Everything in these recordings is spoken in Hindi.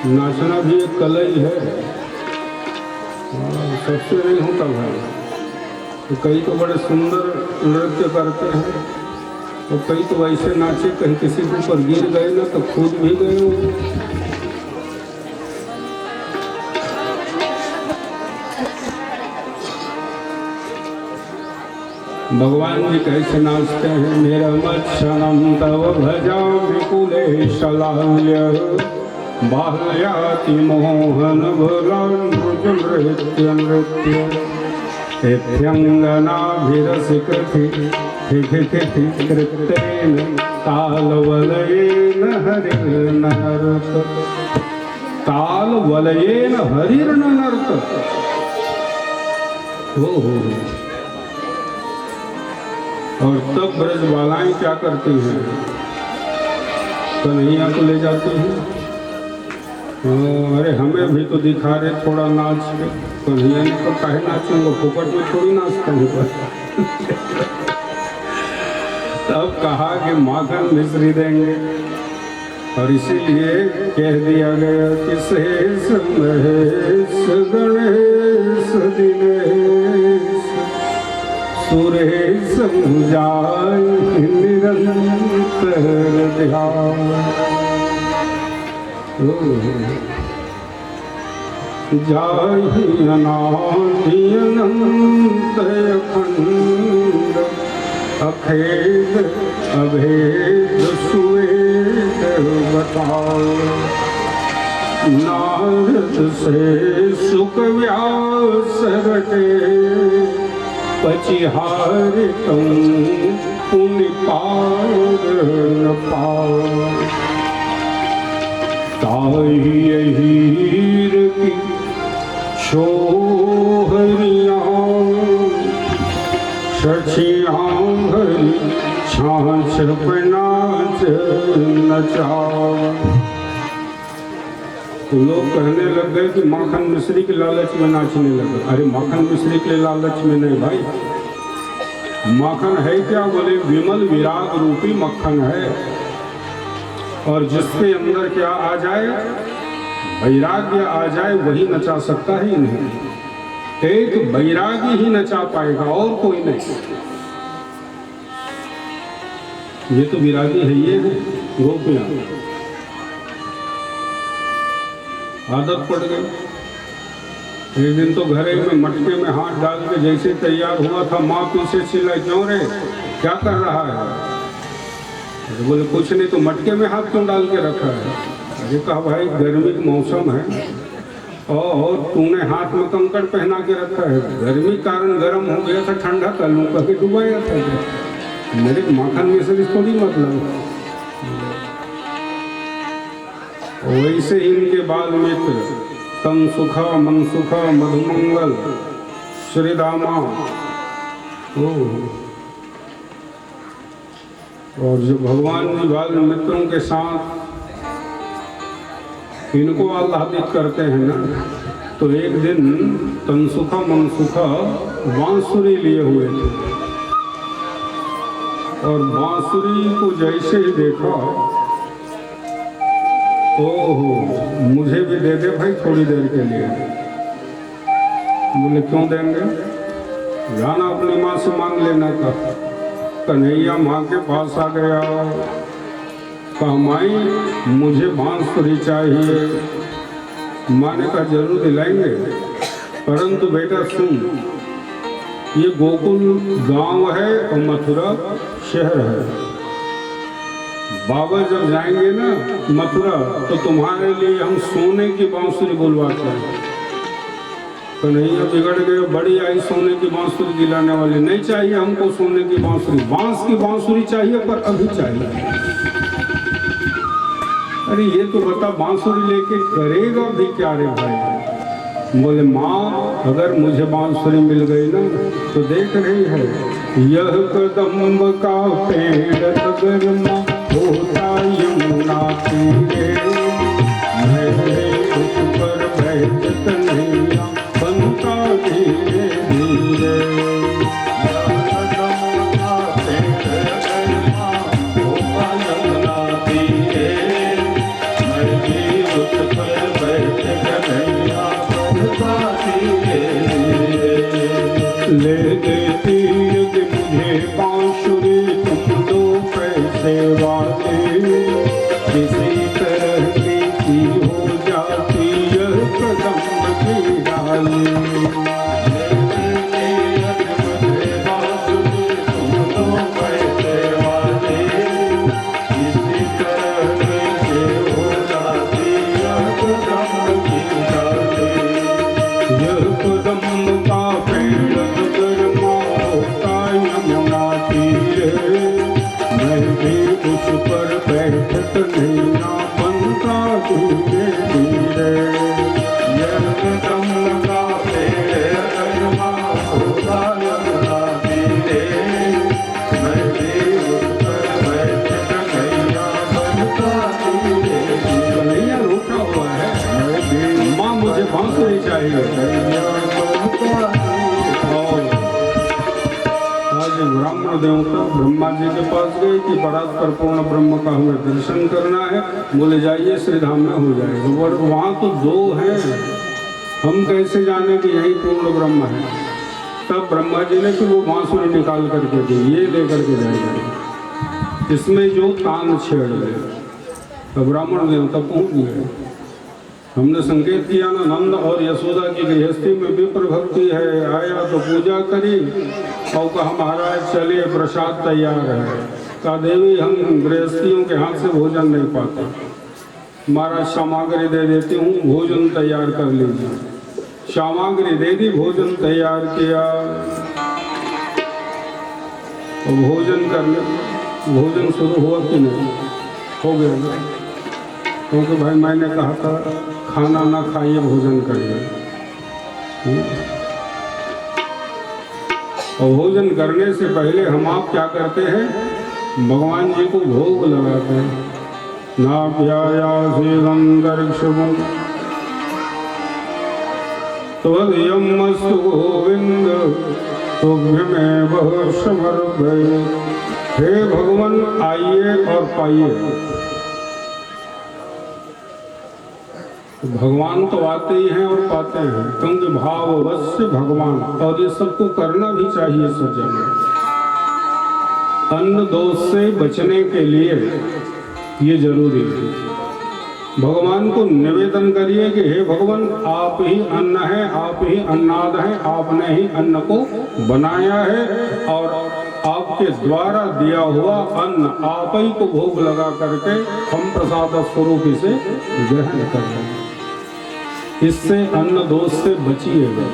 नाचना भी एक कला ही है, सबसे नहीं होता भाई। तो कई तो बड़े सुंदर नृत्य करते हैं, तो कई तो ऐसे नाचे कहीं किसी के ऊपर गिर गए ना तो खुद भी गए। भगवान जी कैसे नाचते हैं। मेरा मच्छनम तव भजामि कुलेशलाल्य बाल्याति मोहन भुलानुज नृत्य नृत्य कृतेन तालवलयेन हरिर्नर्त तालवलयेन हरिर्नर्त। और तब ब्रजबालाएं क्या करती हैं, कन्हैया को ले जाती हैं। अरे हमें भी तो दिखा रहे थोड़ा नाच के। कन्हैया ने तो काहे नाचूंगा, फुकट में थोड़ी नाचता हूँ। तब कहा कि माखन मिश्री देंगे, और इसीलिए कह दिया गया कि शेष महेश गणेश दिनेश सुरेश जाय निरंतर ध्यान। जाहि अनादि अनंत अखंड अखेद अभेद सुवेद बताओ। नारद से सुख व्यास रटे पचिहार तुम पुण्य पार न पाओ। ताही हीर की छोहरियाँ शशियाँ भरी छाछ पे नाच नचाओ। तो लोग कहने लग गए कि माखन मिश्री के लालच में नाचने लगे। अरे माखन मिश्री के लालच में नहीं भाई, माखन है क्या? बोले विमल विराग रूपी मक्खन है, और जिसके अंदर क्या आ जाए, वैराग्य आ जाए, वही नचा सकता है। नहीं, एक वैरागी ही नचा पाएगा और कोई नहीं। ये तो विरागी है, ये है गोपियां। आदत पड़ गई। एक दिन तो घरे में मटके में हाथ डाल के जैसे तैयार हुआ था, माँ पीछे चिल्लाई, क्यों रे क्या कर रहा है? अरे बोले कुछ नहीं, तो मटके में हाथ क्यों डाल के रखा है? अरे कहा भाई गर्मी का मौसम है और तूने हाथ में कंकड़ पहना के रखा है, गर्मी कारण गर्म हो गया था, ठंडा कर लूँ कह के डुबाया था। मेरे माखन में से थोड़ी मतलब। वैसे ही इनके बाल मित्र तन सुखा मन सुखा मधुमंगल श्रीदामा, और जो भगवान जी बाल मित्रों के साथ इनको आह्लादित करते हैं ना, तो एक दिन तनसुखा मनसुखा बांसुरी लिए हुए थे, और बांसुरी को जैसे ही देखा, ओहो मुझे भी दे दे भाई थोड़ी देर के लिए। बोले क्यों देंगे? जाना अपनी माँ से मांग लेना था। कन्हैया माँ के पास आ गया, कहा माई मुझे बांसुरी चाहिए। माँ ने कहा जरूर दिलाएंगे, परंतु बेटा सुन, ये गोकुल गांव है और मथुरा शहर है। बाबा जब जाएंगे ना मथुरा, तो तुम्हारे लिए हम सोने की बांसुरी बुलवाते हैं। कन्हैया बिगड़ गए, बड़ी आई सोने की बांसुरी दिलाने वाली। नहीं चाहिए हमको सोने की बांसुरी, बांस की बांसुरी चाहिए, पर अभी चाहिए। अरे ये तो बता बांसुरी लेके करेगा भी क्या रे भाई? बोले माँ अगर मुझे बांसुरी मिल गई ना, तो देख रही है यह कदम्ब का पेड़ अगर माँ होता यमुना तीरे, मेरे उस पर बैठत नैया बनता धीरे धीरे। यह उस पर बैठ कन्हैया बनवाती ले देती यदि मुझे बांसुरी तुम दो पैसे वाले किसी तरह की हो जाती यह कदम की डाली बैठत नहीं ना बनता धीरे धीरे यह कदम लगा पेड़ करमा होगा लगा धीरे मैं भी उस पर बैठत कन्हैया बनता धीरे कन्हैया रूठा हुआ है माँ मुझे बांसुरी चाहिए ब्राह्मण देवता ब्रह्मा जी के पास गए कि परात्पर पूर्ण ब्रह्म का हमें दर्शन करना है। बोले जाइए श्री धाम में हो जाएगा। और वहाँ तो दो हैं, हम कैसे जाने कि यही पूर्ण ब्रह्म है। तब ब्रह्मा जी ने फिर वो बांसुरी निकाल करके दी, ये लेकर के जाएगा इसमें जो तान छेड़ गए। तो ब्राह्मण देवता पहुँच गए। हमने संकेत किया ना, नंद और यशोदा की गृहस्थी में विप्र भक्ति है। आया तो पूजा करी और कहा महाराज चलिए प्रसाद तैयार है। कहा देवी हम गृहस्थियों के हाथ से भोजन नहीं पाते, महाराज सामग्री दे देती हूँ, भोजन तैयार कर लीजिए। सामग्री दे दी, भोजन तैयार किया और भोजन शुरू हुआ कि नहीं, हो गया। क्योंकि भाई मैंने कहा था खाना ना खाइए भोजन करिए। और भोजन करने से पहले हम आप क्या करते हैं, भगवान जी को भोग लगाते हैं। नाभ्यायासीदंतरिक्षमुं त्वदीयमस्तु गोविंद तुभ्यमेव समर्पये। हे भगवान आइए और पाइए। भगवान तो आते ही हैं और पाते हैं, क्योंकि भाववश्य भगवान। और ये सबको करना भी चाहिए सज्जन। अन्न दोष से बचने के लिए ये जरूरी है। भगवान को निवेदन करिए कि हे भगवान आप ही अन्न है, आप ही अन्नाद हैं, आपने ही अन्न को बनाया है और आपके द्वारा दिया हुआ अन्न आप ही को भोग लगा करके हम प्रसाद स्वरूप इसे ग्रहण कर रहे हैं। इससे अन्न दोष से बचिएगा।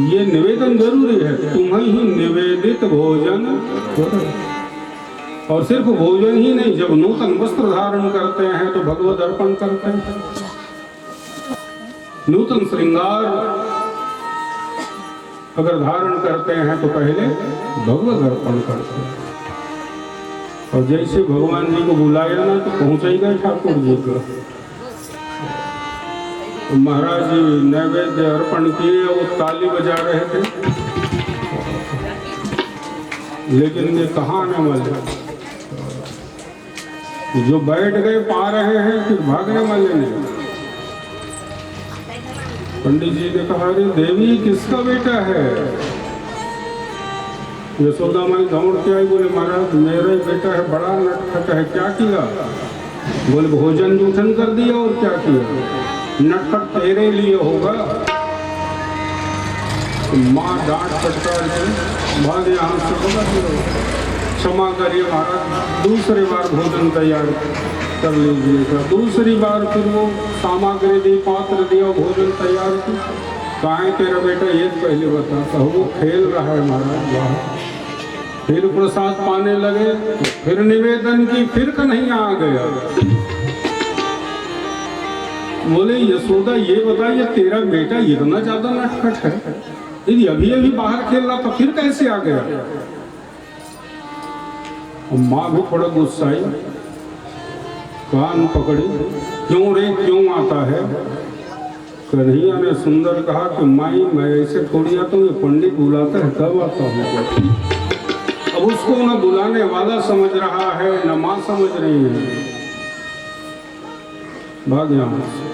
ये निवेदन जरूरी है, तुम्हें ही निवेदित भोजन करो। और सिर्फ भोजन ही नहीं, जब नूतन वस्त्र धारण करते हैं तो भगवत अर्पण करते हैं। नूतन श्रृंगार अगर धारण करते हैं तो पहले भगवत अर्पण करते हैं। और जैसे भगवान जी को बुलाया ना तो पहुंच ही गए ठाकुर जी को। तो महाराज जी नैवेद्य अर्पण किए, वो ताली बजा रहे थे, लेकिन ये कहाँ आने वाले, जो बैठ गए पा रहे हैं, फिर भागने वाले नहीं। पंडित जी ने कहा अरे देवी किसका बेटा है। यशोदा माई दौड़ के आई, बोले महाराज मेरा ही बेटा है, बड़ा नटखट है। क्या किया? बोले भोजन जूठन कर दिया। और क्या किया? नटखट तेरे लिए होगा। तो माँ डांट फटकार के भाग यहाँ से होगा, क्षमा करिए महाराज, दूसरी बार भोजन तैयार कर लीजिएगा। दूसरी बार फिर वो सामग्री दी, पात्र दिया, भोजन तैयार की। कहाँ तेरा बेटा ये पहले बताता, वो खेल रहा है महाराज बाहर। फिर प्रसाद पाने लगे, फिर निवेदन की, फिर कन्हैया आ गया। बोले यशोदा ये बताइए तेरा बेटा इतना ज्यादा नटखट है, यदि अभी अभी बाहर खेल रहा था फिर कैसे आ गया? और माँ भी थोड़ा गुस्साई, कान पकड़ी, क्यों रे क्यों आता है? कन्हैया ने सुंदर कहा कि माई मैं ऐसे थोड़ी आता हूँ, पंडित बुलाता है तब आता हूँ। अब उसको न बुलाने वाला समझ रहा है न माँ समझ रही है। भाग यहाँ से।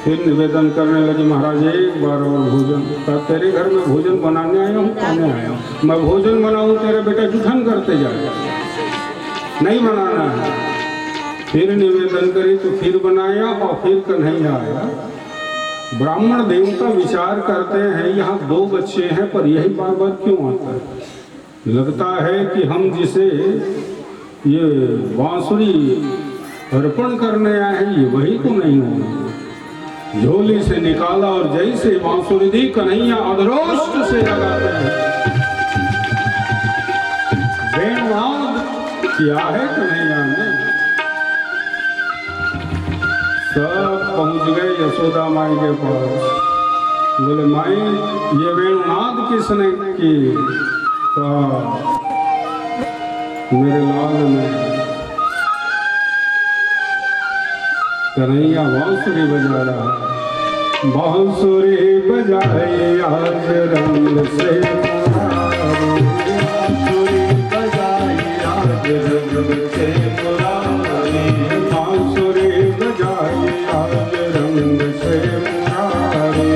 फिर निवेदन करने लगी, महाराज एक बार और भोजन। कहा तेरे घर में भोजन बनाने आया हूँ, खाने आया हूँ। मैं भोजन बनाऊँ तेरे बेटा जुठन करते जाए, नहीं बनाना है। फिर निवेदन करी तो फिर बनाया और फिर कन्हैया आया। ब्राह्मण देवता विचार करते हैं यहाँ दो बच्चे हैं पर यही बार बार क्यों आता है। लगता है कि हम जिसे ये बांसुरी अर्पण करने आए हैं ये वही तो नहीं होगा। झोली से निकाला और जैसे बांसुरी दी, कन्हैया अधरोष्ट से लगाते हैं। वेणुनाद किया है कन्हैया ने। सब पहुंच गए यशोदा माई के पास। बोले माई ये वेणुनाद किसने की? मेरे लाल ने। कन्हैया बांसुरी बजा रहा है। बांसुरी बजाए आज रंग से मुरारी, बांसुरी बजाए आज रंग से मुरारी, बांसुरी बजाए आज रंग से मुरारी,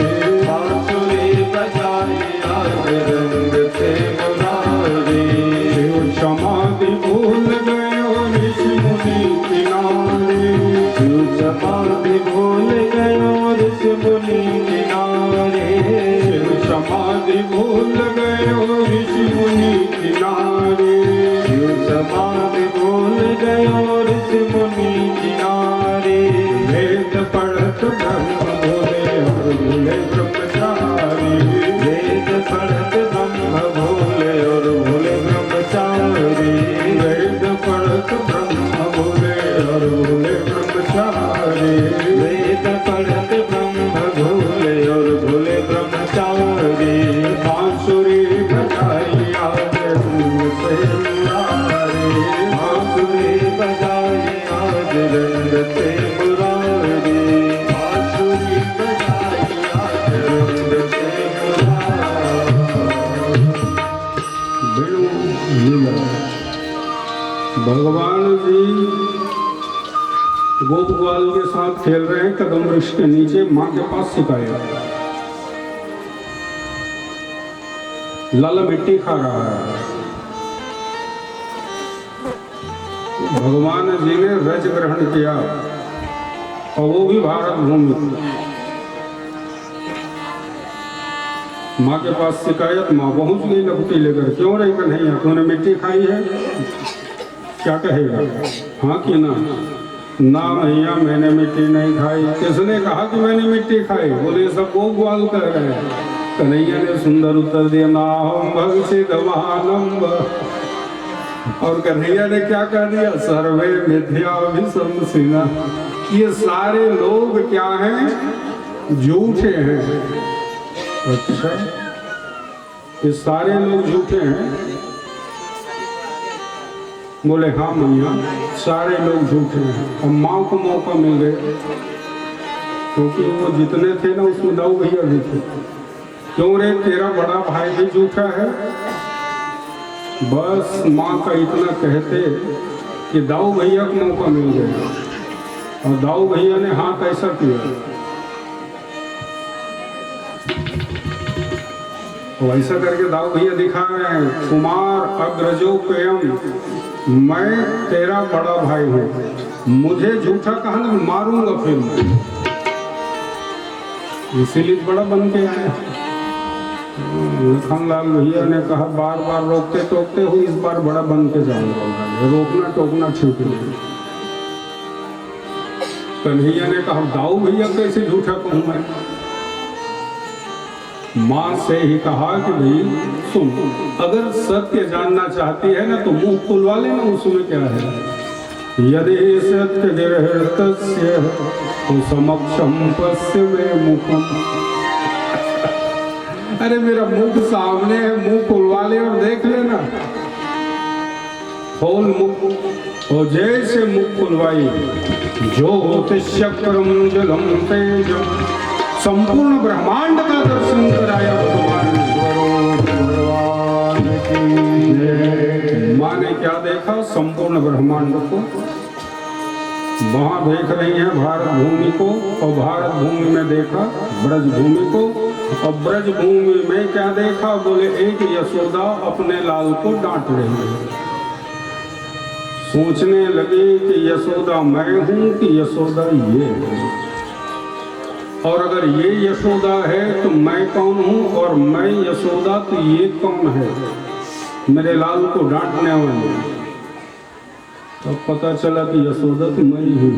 बांसुरी बजाए आज रंग से मुरारी। शिव समाधि भूल गयो ऋषि मुनि किनारे, शिव समाधि भूल गयो ऋषि मुनि किनारे, शिव समाधि भूल गयो ऋषि मुनि किनारे, शिव समाधि भूल गयो ऋषि मुनि किनारे। वेद पढ़त ब्रह्म भोले और भूले ब्रह्मचारी, वेद पढ़त ब्रह्म भोले और भूले ब्रह्मचारी, वेद पढ़त ब्रह्म भोले और भूले ब्रह्मचारी, वेद पढ़त ब्रह्म भोले और भोले ब्रह्मचारी। बांसुरी बजाई आज रंग से मुरारी, बांसुरी बजाई आज रंग से मुरारी, बांसुरी बजाई आज रंग से मुरारी। वेणु लीला। भगवान जी गोप ग्वाल के साथ खेल रहे हैं कदम वृक्ष के नीचे, माँ के पास सिखाया। लाला मिट्टी खा रहा है। भगवान जी ने रज ग्रहण किया और वो भी भारत भूमि। माँ के पास शिकायत, माँ पहुंच गई लपटी लेकर, क्यों रही कन्हैया तूने मिट्टी खाई है? क्या कहेगा? हाँ कि ना? ना भैया मैंने मिट्टी नहीं खाई। किसने कहा कि मैंने मिट्टी खाई? बोले सब गोप ग्वाल कह रहे हैं। कन्हैया ने सुंदर उत्तर दिया, ना हम भगसित महानंब। और कन्हैया ने क्या कह दिया? सर्वे मिथ्याभिशंसिना। ये सारे लोग क्या हैं? झूठे हैं। अच्छा, ये सारे लोग झूठे हैं? बोले हाँ मैया सारे लोग झूठे हैं। और माँ को मौका मिल गया क्योंकि वो जितने थे ना उसमें दाऊ भैया भी थे। क्यों रे तेरा बड़ा भाई भी झूठा है? बस माँ का इतना कहते कि दाऊ भैया को मौका मिल गया और दाऊ भैया ने हाँ कैसा किया? वैसा करके दाऊ भैया दिखा रहे हैं, कुमार अग्रजोपेयम, मैं तेरा बड़ा भाई हूँ, मुझे झूठा कहा मारूंगा फिर मैं। इसीलिए बड़ा बन के आए। लखनलाल भैया ने कहा बार बार रोकते टोकते हो, इस बार बड़ा बन के जाऊंगा। रोकना टोकना ठीक नहीं। कन्हैया ने कहा दाऊ भैया कैसे झूठा कहूं मैं? माँ से ही कहा कि भाई सुन, अगर सत्य जानना चाहती है ना तो मुंह खुलवा लेना, उसमें क्या है। यदि सत्य गृहतस्य तो समक्षम पश्य में मुखम। अरे मेरा मुख सामने है, मुंह खुलवा ले और देख लेना। खोल मुख, और जैसे मुख खुलवाई ज्योतिषक्रम जलम तेजम, संपूर्ण ब्रह्मांड का दर्शन कराया भगवान स्वरूप भगवान की जय। माँ ने क्या देखा? संपूर्ण ब्रह्मांड को। वहां देख रही है भारत भूमि को, और भारत भूमि में देखा ब्रज भूमि को, और ब्रज भूमि में क्या देखा? बोले एक यशोदा अपने लाल को डांट रही है। सोचने लगे कि यशोदा मैं हूं कि यशोदा ये है, और अगर ये यशोदा है तो मैं कौन हूं, और मैं यशोदा तो ये कौन है मेरे लाल को डांटने वाले। तब पता चला कि यशोदा तो मैं ही हूँ।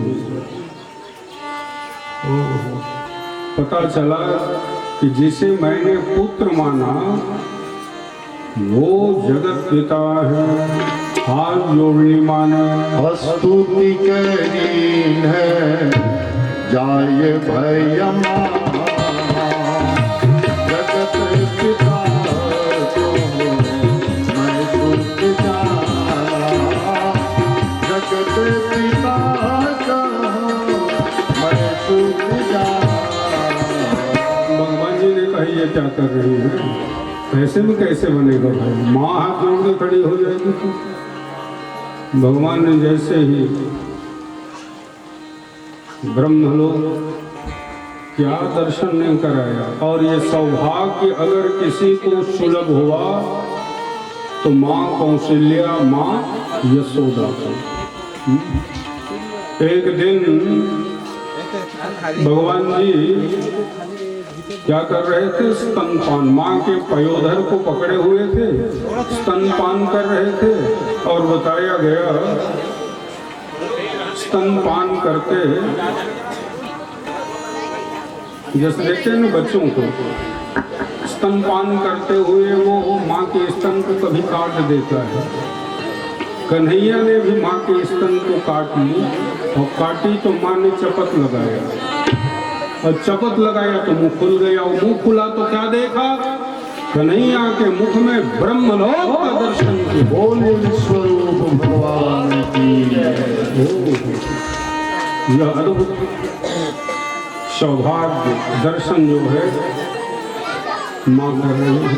पता चला कि जिसे मैंने पुत्र माना वो जगत पिता है। हाथ जोड़नी माने स्तुति करीन है जाय भय जगत पिता को मैं सुख जाना, जगत पिता का मैं सुख जाना। भगवान जी ने कहा ये क्या कर रही है? ऐसे में कैसे बनेगा भाई? माँ हाथ जोड़ के खड़ी हो जाएगी तो। भगवान ने जैसे ही ब्रह्मलोक क्या दर्शन नहीं कराया, और ये सौभाग्य अगर किसी को सुलभ हुआ तो माँ कौशल्या, माँ यशोदा को। एक दिन भगवान जी क्या कर रहे थे? स्तनपान। माँ के पयोधर को पकड़े हुए थे, स्तनपान कर रहे थे। और बताया गया स्तनपान करते जैसे देखते हैं ना बच्चों को, स्तनपान करते हुए वो माँ के स्तन को कभी काट देता है। कन्हैया ने भी माँ के स्तन को काट ली, और काटी तो माँ ने चपत लगाया, और चपत लगाया तो मुंह खुल गया। और मुंह खुला तो क्या देखा? कन्हैया के मुख में ब्रह्मलोक का दर्शन किया। बोले स्वरूप भगवान की। यह अद्भुत सौभाग्य दर्शन जो है माँ कर रही है।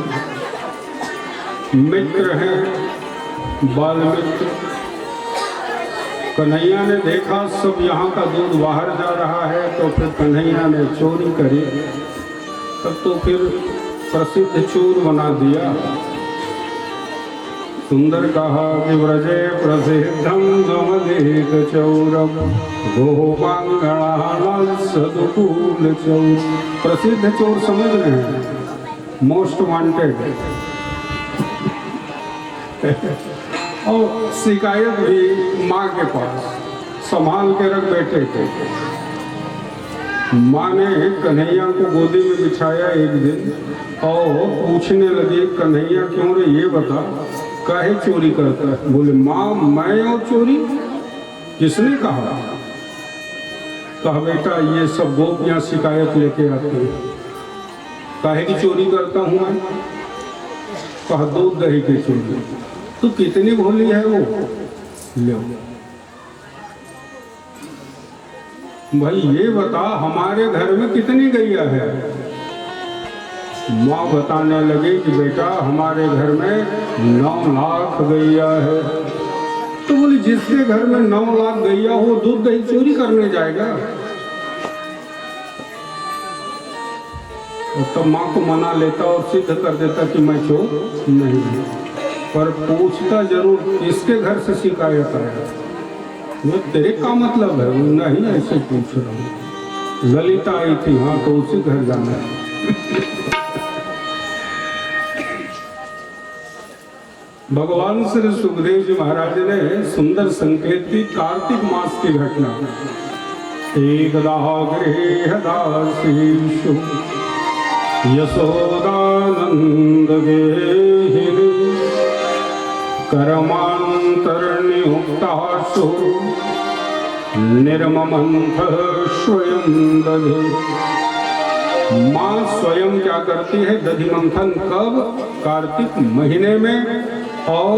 मित्र है बाल मित्र। कन्हैया ने देखा सब यहाँ का दूध बाहर जा रहा है, तो फिर कन्हैया ने चोरी करी। तब तो फिर प्रसिद्ध चोर बना दिया। सुंदर कहा कि व्रजे प्रसिद्धम गमदेक चौरम गोपांगणाल सदुकूल चौर। प्रसिद्ध चोर समझ रहे हैं? Most wanted. और शिकायत भी माँ के पास संभाल के रख बैठे थे। माँ ने कन्हैया को गोदी में बिछाया एक दिन, और पूछने लगी कन्हैया क्यों रे ये बता, काहे चोरी करता है? बोले माँ मैं और चोरी किसने कहा? कहा बेटा ये सब गोपियाँ शिकायत लेके आती हैं, काहे की चोरी करता हूँ मैं? कहा दूध दही की चोरी। तो कितनी भोली है वो, लो भाई ये बता हमारे घर में कितनी गैया है? माँ बताने लगी कि बेटा हमारे घर में 9 लाख गैया है। तो बोली जिसके घर में 9 लाख गैया हो दूध दही चोरी करने जाएगा? तो माँ को मना लेता और सिद्ध कर देता कि मैं चोर नहीं हूँ, पर पूछता जरूर किसके घर से शिकायत आया। वो तेरे का मतलब है? नहीं ऐसे पूछ रहा हूँ। ललिता आई थी, हाँ तो उसी घर जाना है। भगवान श्री सुखदेव जी महाराज ने सुंदर संकेत दी कार्तिक मास की घटना। एकदा गृहदासीषु यशोदानंद गेहिनी कर्मांतरनियुक्तासु निर्ममंथ स्वयं दधि। माँ स्वयं क्या करती है? दधि मंथन। कब? कार्तिक महीने में। और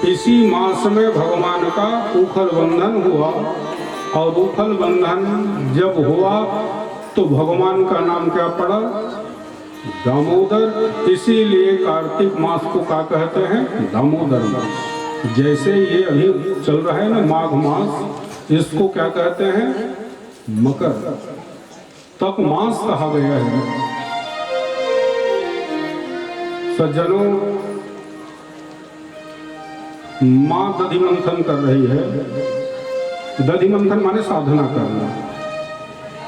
इसी मास में भगवान का उखल बंधन हुआ, और उखल बंधन जब हुआ तो भगवान का नाम क्या पड़ा? दामोदर, इसीलिए कार्तिक मास को क्या कहते हैं? दामोदर मास। जैसे ये अभी चल रहा है ना माघ मास, इसको क्या कहते हैं? मकर तक मास कहा गया है। सज्जनों, मां दधि मंथन कर रही है। दधि मंथन माने साधना करना।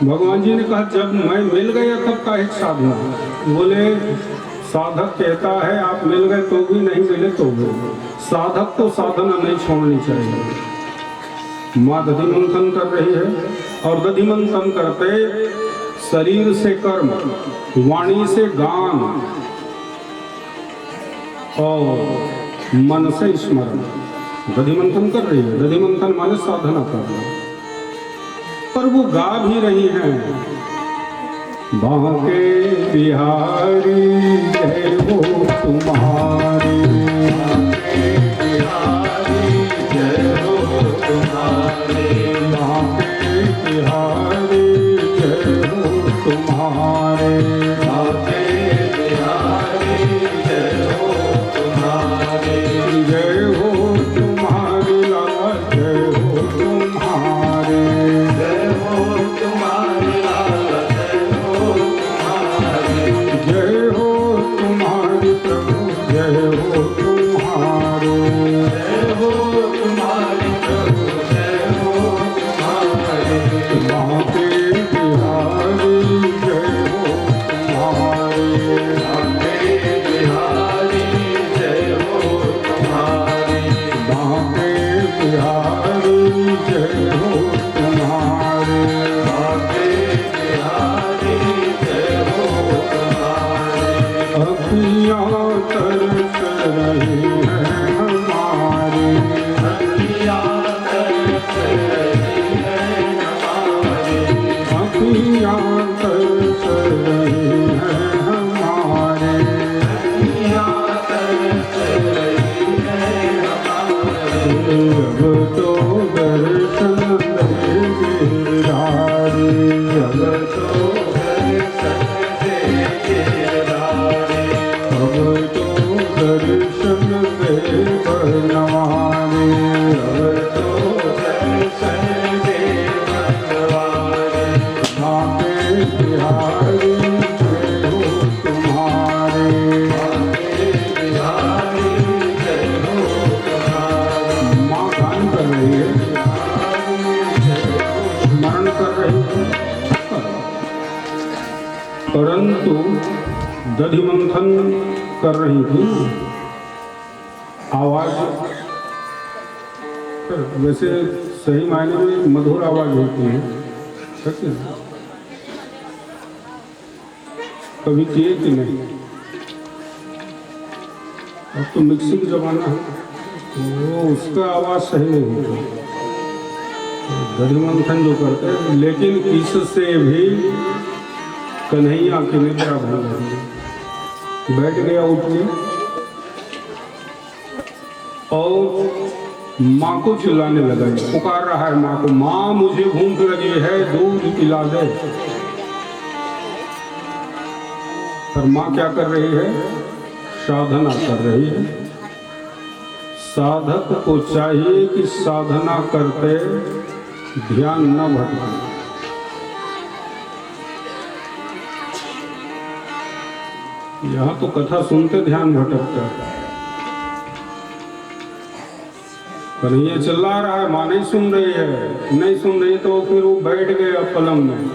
भगवान जी ने कहा जब मैं मिल गया तब का एक साधना। बोले साधक कहता है आप मिल गए तो भी, नहीं मिले तो भी। साधक को साधना नहीं छोड़नी चाहिए। माँ दधि मंथन कर रही है और दधि मंथन करते शरीर से कर्म, वाणी से गान और मन से स्मरण। दधि मंथन कर रही है। दधि मंथन माने साधना करना। पर वो गा भी रही हैं, बांके बिहारी जय हो तुम्हारी, बांके बिहारी जय हो तुम्हारी, बांके बिहारी जय हो तुम्हारे, बांके बिहारी जय हो तुम्हारे, जय हो तुम्हारी लाला जय हो तुम्हारे, जय हो तुम्हारी प्रभु जय हो तुम्हारे, जय हो तुम्हारी प्रभु जय हो तुम्हारे, बांके बिहारी जय हो तुम्हारे, बांके बिहारी जय हो तुम्हारे, बांके बिहारी जय हो तुम्हारे, बांके बिहारी जय हो तुम्हारे। अखियाँ तरस रही है हमारी, अखियाँ तरस रही है हमारी, अखियाँ तरस रही है हमारे, अखियाँ तरस रही है हमारे। अब तो दर्शन दे गिरधारी, अब तो दर्शन दे गिरधारी, अब तो दर्शन दे बनवारी, अब तो दर्शन दे बनवारी, बांके बिहारी जय हो तुम्हारे, बांके बिहारी जय हो तुम्हारे। माँ गान कर रही है, स्मरण कर रही है, परंतु दधि मंथन कर रही थी। आवाज वैसे सही मायने में मधुर आवाज होती है, ठीक है? कभी किए कि नहीं? अब तो मिक्सिंग जमाना है, वो उसका आवाज सही नहीं होता। दधि मंथन जो करते हैं, लेकिन इससे भी कन्हैया की निद्रा भंग हो, बैठ गया उठ के और माँ को चिल्लाने लगा, पुकार रहा है माँ को, माँ मुझे भूख लगी है दूध पिला दे। पर माँ क्या कर रही है? साधना कर रही है। साधक को चाहिए कि साधना करते ध्यान न भटके। यहाँ तो कथा सुनते ध्यान भटकता है। कन्हैया चिल्ला रहा है, माँ नहीं सुन रही है, नहीं सुन रही, तो फिर वो बैठ गया पलंग में,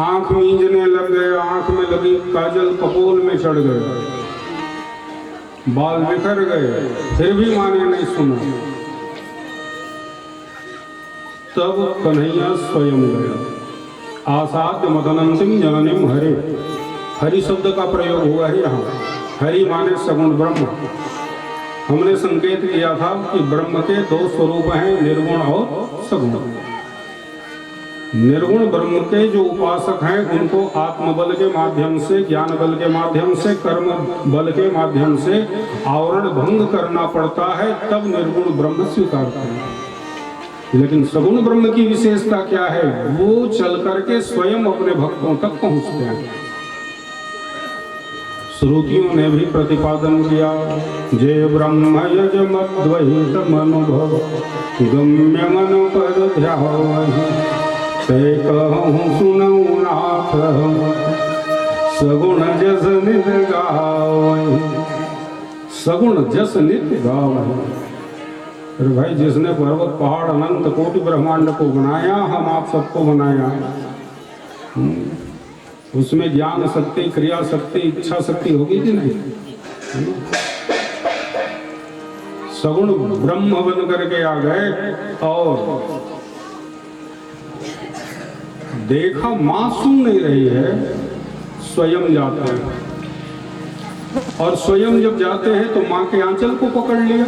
आंख मींजने लग गए, आंख में लगी काजल कपोल में चढ़ गए, बाल बिखर गए, फिर भी माँ ने नहीं सुना। तब कन्हैया स्वयं गया। आसाद्य मदनंतिम जननीम हरे, हरि शब्द का प्रयोग हुआ है यहाँ। हरि माने सगुण ब्रह्म। हमने संकेत किया था कि ब्रह्म के दो स्वरूप हैं, निर्गुण और सगुण। निर्गुण ब्रह्म के जो उपासक हैं उनको आत्मबल के माध्यम से, ज्ञान बल के माध्यम से, कर्म बल के माध्यम से आवरण भंग करना पड़ता है, तब निर्गुण ब्रह्म स्वीकार करें। लेकिन सगुण ब्रह्म की विशेषता क्या है? वो चल करके स्वयं अपने भक्तों तक पहुंचते हैं। श्रुतियों ने भी प्रतिपादन किया। जय ब्रह्म यजमद्वैत अनुभव गम्य मन पर ध्यावहि, ते कहूँ सुनऊ नाथ सगुण जस नित गावहि। सगुण जस नित गावहि। अरे भाई, जिसने पर्वत पहाड़ अनंत कोटि ब्रह्मांड को बनाया, हम आप सबको बनाया, उसमें ज्ञान शक्ति, क्रिया शक्ति, इच्छा शक्ति होगी कि नहीं? सगुण ब्रह्म बन करके आ गए और देखा मां सुन नहीं रही है, स्वयं जाते हैं और स्वयं जब जाते हैं तो मां के आंचल को पकड़ लिया,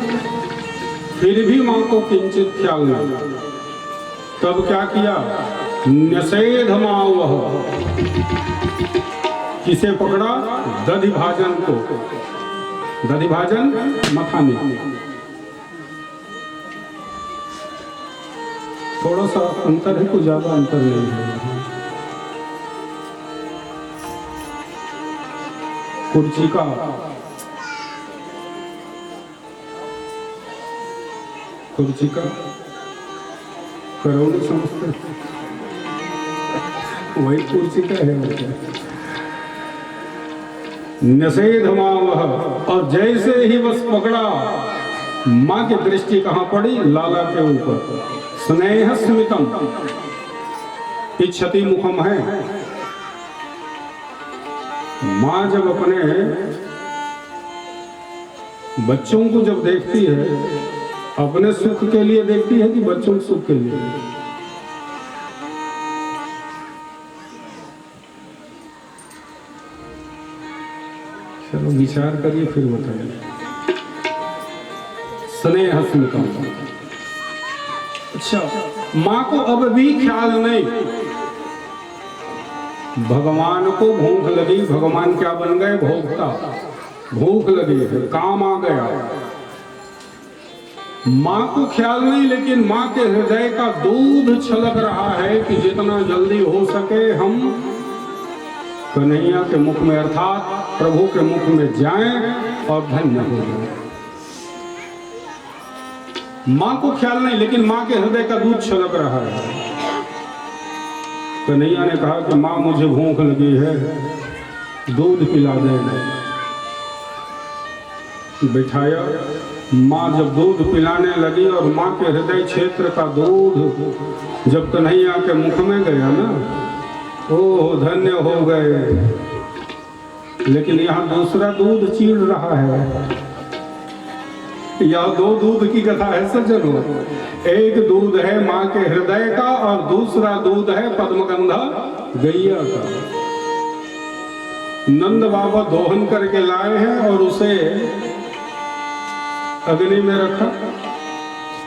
फिर भी मां को किंचित ख्याल नहीं। तब क्या किया? न्यसेध मावह, किसे पकड़ा? दधिभाजन को। दधिभाजन मथानी। थोड़ा सा अंतर है, कुछ ज्यादा अंतर नहीं है। कुर्चिका, कुर्चिका करोड़ समझते, वही कुर्चिका है। नसेध मावह, और जैसे ही बस पकड़ा, मां की दृष्टि कहां पड़ी? लाला के ऊपर। स्नेह स्मितम, इच्छति मुखम है। मां जब अपने बच्चों को जब देखती है, अपने सुख के लिए देखती है कि बच्चों के सुख के लिए? चलो विचार करिए, फिर बताइए। स्नेह स्मितम। अच्छा, मां को अब भी ख्याल नहीं, भगवान को भूख लगी। भगवान क्या बन गए? भोक्ता। भूख लगी है, काम आ गया। मां को ख्याल नहीं, लेकिन मां के हृदय का दूध छलक रहा है कि जितना जल्दी हो सके हम कन्हैया के मुख में, अर्थात प्रभु के मुख में जाएं और धन्य हो जाएं। मां को ख्याल नहीं, लेकिन मां के हृदय का दूध छलक रहा है। कन्हैया ने कहा कि मां मुझे भूख लगी है, दूध पिला दे। बिठाया। मां जब दूध पिलाने लगी और मां के हृदय क्षेत्र का दूध जब कन्हैया के मुख में गया ना, ओह धन्य हो गए। लेकिन यहाँ दूसरा दूध चीड़ रहा है। यह दो दूध की कथा है सज्जनों। एक दूध है मां के हृदय का और दूसरा दूध है पद्मगंधा गैया का। नंद बाबा दोहन करके लाए हैं और उसे अग्नि में रखा।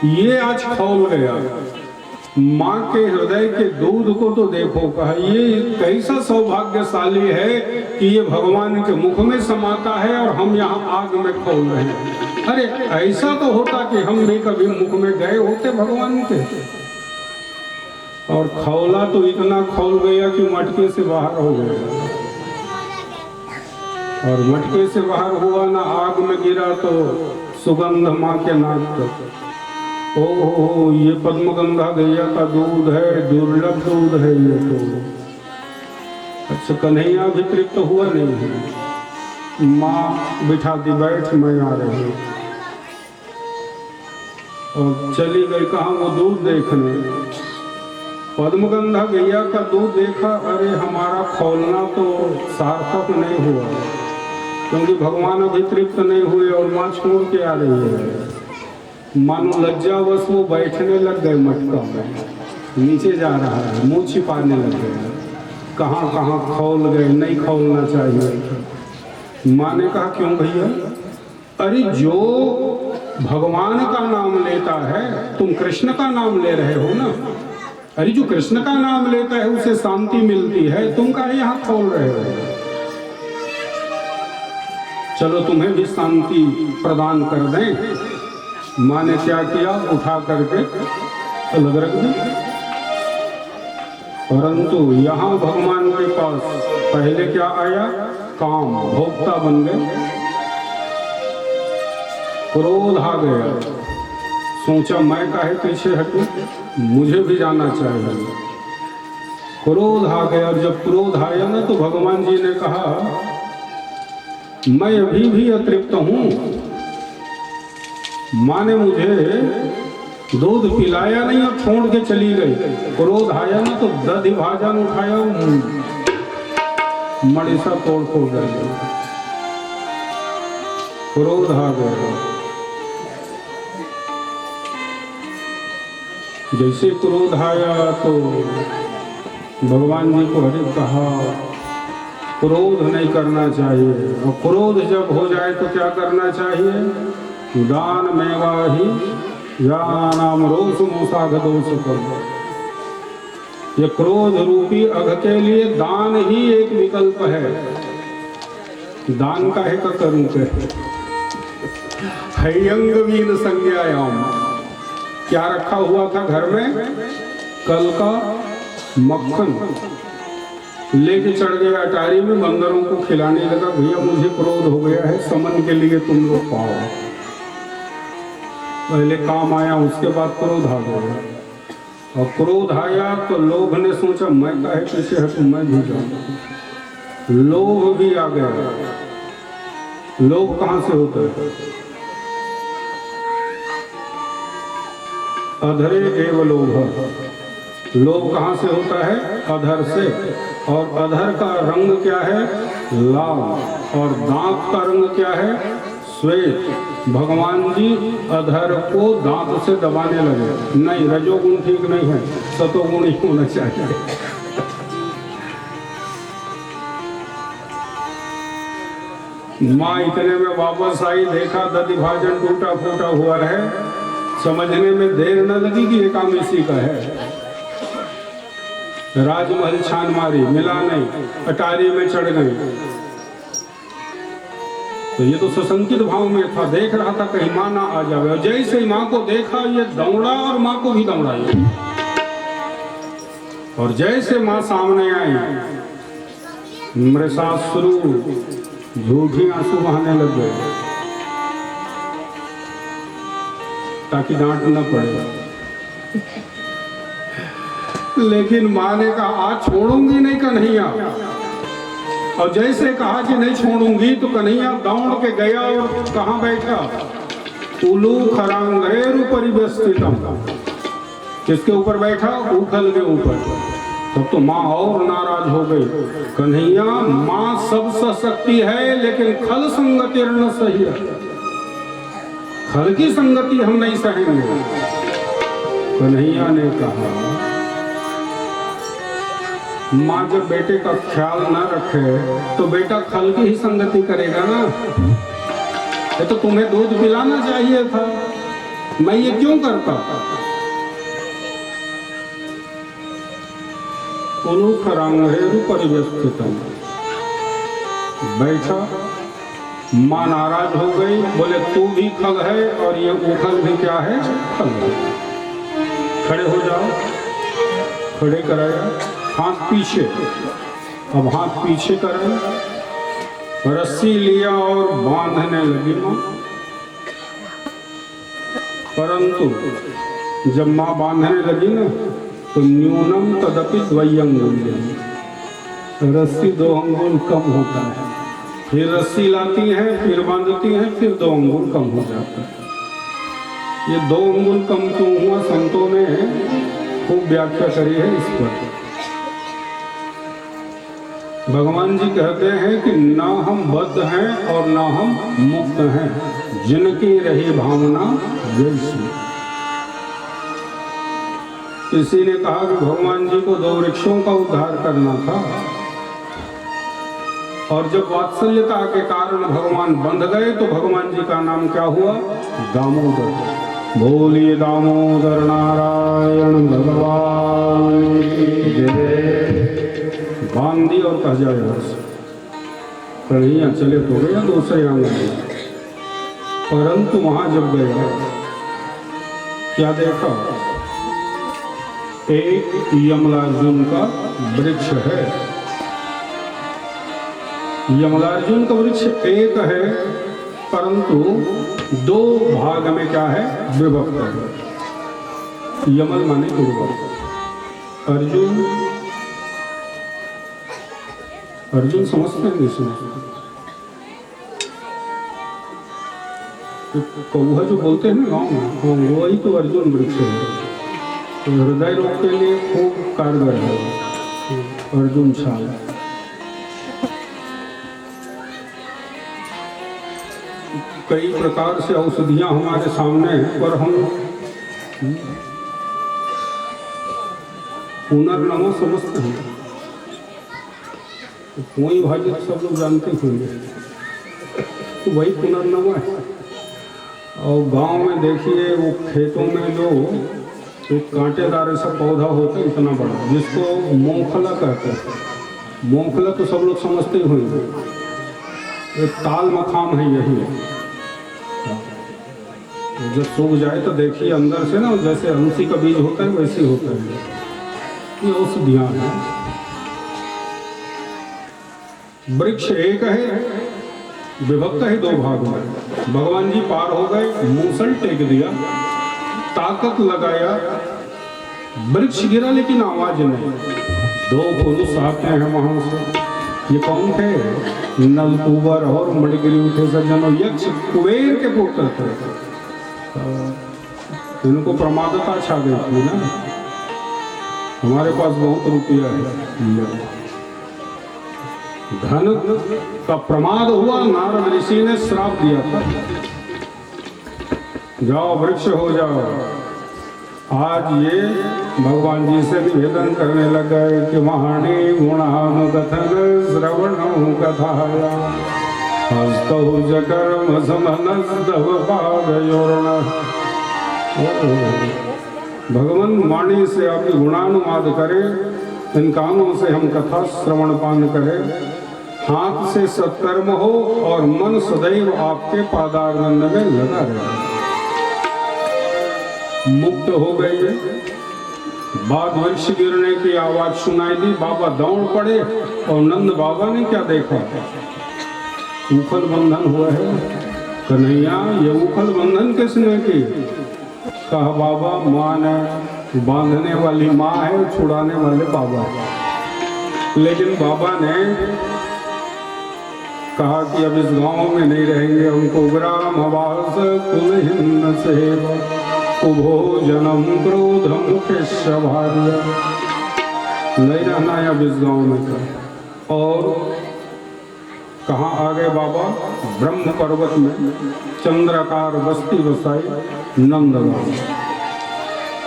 ये आज खौल गया। मां के हृदय के दूध को तो देखो, कहा ये कैसा सौभाग्यशाली है कि ये भगवान के मुख में समाता है और हम यहाँ आग में खौल रहे हैं। अरे ऐसा तो होता कि हम भी कभी मुख में गए होते भगवान के, और खौला तो इतना खौल गया कि मटके से बाहर हो गया। और मटके से बाहर हुआ ना, आग में गिरा तो सुगंध मां के नाक तक। ओह ये पद्मगंधा गैया का दूध है, दुर्लभ दूध है ये तो। अच्छा, कन्हैया भी तृप्त हुआ नहीं है। माँ बिठा दी, बैठ मैं आ रही हूँ, और चली गई कहाँ? वो दूध देखने। पद्मगंधा गैया का दूध देखा, अरे हमारा खौलना तो सार्थक नहीं हुआ, क्योंकि भगवान अभी तृप्त नहीं हुए और माँ छोड़ के आ रही है। मानो लज्जावश वो बैठने लग गए मटका में, नीचे जा रहा है, मुंह छिपाने लग गए। कहाँ कहाँ खौल गए, नहीं खौलना चाहिए। माँ ने कहा क्यों भैया? अरे जो भगवान का नाम लेता है, तुम कृष्ण का नाम ले रहे हो ना, अरे जो कृष्ण का नाम लेता है उसे शांति मिलती है, तुम काहे यहाँ खौल रहे हो? चलो तुम्हें भी शांति प्रदान कर दें। माँ ने क्या किया? उठा करके अलग रख दी। परंतु यहाँ भगवान के पास पहले क्या आया? काम भोक्ता बन गए। क्रोध आ गया, सोचा मैं काहे पीछे हटूं, मुझे भी जाना चाहिए। क्रोध आ गया, और जब क्रोध आया ना तो भगवान जी ने कहा मैं अभी भी अतृप्त हूं। माँ ने मुझे दूध पिलाया नहीं और छोड़ के चली गई। क्रोध आया ना तो दधि भाजन उठाया, मड़ीसा तोड़ फोड़ गया। क्रोध आ गया, जैसे क्रोध आया तो भगवान जी को हरि कहा क्रोध नहीं करना चाहिए, और क्रोध जब हो जाए तो क्या करना चाहिए? दान मेवा ही या नाम रोष मोसाघ दोष कर। ये क्रोध रूपी अघ के लिए दान ही एक विकल्प है। दान का है करूं के हयंग वीन संज्ञायाम, क्या रखा हुआ था घर में? कल का मक्खन लेके चढ़ गया अटारी में, बंदरों को खिलाने लगा। भैया मुझे क्रोध हो गया है, समन के लिए तुम लोग पाओ। पहले काम आया, उसके बाद क्रोध आ गया, और क्रोध आया तो लोभ ने सोचा मैं काहे पीछे हटूं, मैं भी जाऊं। लोभ भी आ गया। लोभ कहां से होता है? अधरे एव लोभ। लोभ कहां से होता है? अधर से। और अधर का रंग क्या है? लाल। और दांत का रंग क्या है? श्वेत। भगवान जी अधर को दांत से दबाने लगे। नहीं, रजोगुण ठीक नहीं है, सतोगुण ही होना चाहिए। माँ इतने में वापस आई, देखा दधि भाजन टूटा फूटा हुआ है। समझने में देर न लगी कि ये काम इसी का है। राजमहल छान मारी, मिला नहीं, अटारी में चढ़ गई। तो ये तो सशंकित भाव में था, देख रहा था कहीं माँ ना आ जाए। और जैसे ही माँ को देखा ये दौड़ा और माँ को भी दौड़ाई। और जैसे माँ सामने आई, मृषासुरु झूठी आंसू बहाने लग गए ताकि डांट न पड़े। लेकिन माँ ने कहा आज छोड़ूंगी नहीं कन्हैया। और जैसे कहा कि नहीं छोड़ूंगी तो कन्हैया दौड़ के गया और कहाँ बैठा? उलू खरांगेरु परिवेष्टितम। किसके ऊपर बैठा? उखल के ऊपर। तब तो माँ और नाराज हो गई। कन्हैया माँ सब सशक्ति है, लेकिन खल संगति न सही है। खल की संगति हम नहीं सहेंगे। कन्हैया ने कहा माँ जब बेटे का ख्याल ना रखे तो बेटा खल की ही संगति करेगा ना। ये तो तुम्हें दूध पिलाना चाहिए था, मैं ये क्यों करता? उलू खरांगेरु परिवेष्टितम। बैठा, माँ नाराज हो गई, बोले तू भी खल है और ये उखल भी क्या है? खल है। खड़े हो जाओ। खड़े कराया, हाथ पीछे। अब हाथ पीछे करें, रस्सी लिया और बांधने लगी माँ। परंतु जब माँ बांधने लगी ना तो न्यूनम तदपि द्वयंगुल्यम, रस्सी 2 अंगुल कम होता है। फिर रस्सी लाती है, फिर बांधती है, फिर 2 अंगुल कम हो जाता है। ये 2 अंगुल कम क्यों हुआ? संतों ने खूब व्याख्या करी है इस पर। भगवान जी कहते हैं कि ना हम बद्ध हैं और ना हम मुक्त हैं, जिनकी रही भावना जैसी। किसी ने कहा कि भगवान जी को 2 वृक्षों का उद्धार करना था, और जब वात्सल्यता के कारण भगवान बंध गए तो भगवान जी का नाम क्या हुआ? दामोदर। बोलिए दामोदर नारायण भगवान की जय। बांध दी और कह जाए कन्हैया चले तो गया दूसरे आंगन में। परंतु वहां जब गया क्या देखा? एक यमलार्जुन का वृक्ष है। यमलार्जुन का वृक्ष एक है, परंतु दो भाग में क्या है, विभक्त है। यमल माने उर्वरक। अर्जुन समझते हैं, नहीं समझते? कौवा जो बोलते हैं ना गाँव में, हाँ वही तो अर्जुन वृक्ष है। तो हृदय रोग के लिए खूब कारगर है अर्जुन छाल। कई प्रकार से औषधियां हमारे सामने हैं, पर हम पुनर्नमो समझते हैं। कोई भाजी सब लोग जानते होंगे, तो वही पुनर्नमो है। और गांव में देखिए वो खेतों में जो एक कांटेदार ऐसा पौधा होता है इतना बड़ा, जिसको मूंगफला कहते हैं। मूंगफला तो सब लोग समझते ही होंगे, एक ताल मखाम है यही है। जब सूख जाए तो देखिए अंदर से ना जैसे अलसी का बीज होता है वैसे होता है। ये औषधियां हैं। वृक्ष एक है, विभक्त है दो भाग में। भगवान जी पार हो गए, मूसल टेक दिया, ताकत लगाया, वृक्ष गिरा लेकिन आवाज नहीं। दो पुरुष आते हैं वहां से। ये कौन थे? नलकुबर और मणिगिरी उठे सज्जनों, यक्ष कुबेर के पुत्र थे। इनको प्रमादता छा गई थी ना, हमारे पास बहुत रुपया है। धन का प्रमाद हुआ, नारद ऋषि ने श्राप दिया था, जाओ वृक्ष हो जाओ। आज ये भगवान जी से निवेदन करने लग गए कि वाणी गुणानुकथन श्रवणं कथाया हस्तौ जकर्म समनस्तव पादयोर्णः। भगवान वाणी से आपकी गुणानुवाद करें, इन कानों से हम कथा श्रवण पान करें, हाथ से सत्कर्म हो और मन सदैव आपके पादारविंद में लगा रहे। मुक्त हो गई है। बाद वृक्ष गिरने की आवाज सुनाई दी, बाबा दौड़ पड़े और नंद बाबा ने क्या देखा? उखल बंधन हुआ है। कन्हैया ये उखल बंधन किसने की? कहा बाबा माँ ने, बांधने वाली माँ है, छुड़ाने वाले बाबा है। लेकिन बाबा ने कहा कि अब इस गांव में नहीं रहेंगे, हमको ग्राम आवास कुलहीन सेवा कुभोजनम क्रोधम केशभार्य, नहीं रहना है अब इस गांव में का। और कहाँ आ गए बाबा? ब्रह्म पर्वत में चंद्राकार बस्ती बसाई नंदगांव।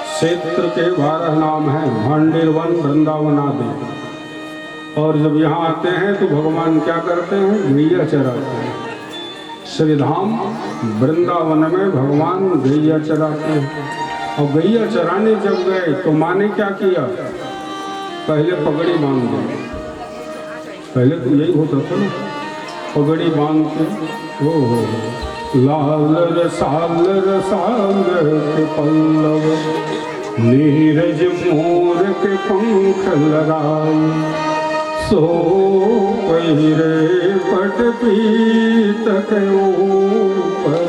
क्षेत्र के 12 नाम हैं, भांडेरवन, वृंदावन आदि। और जब यहाँ आते हैं तो भगवान क्या करते हैं? गैया चराते हैं। श्रीधाम वृंदावन में भगवान गैया चराते हैं। और गैया चराने जब गए तो माँ ने क्या किया? पहले पगड़ी बांध दी। पहले तो यही होता था ना, पगड़ी बांध के ओ लाल रसाल रसाल के पल्लव नीरज मोर के पंख लगाए सो पहिरे पट पीत के ऊपर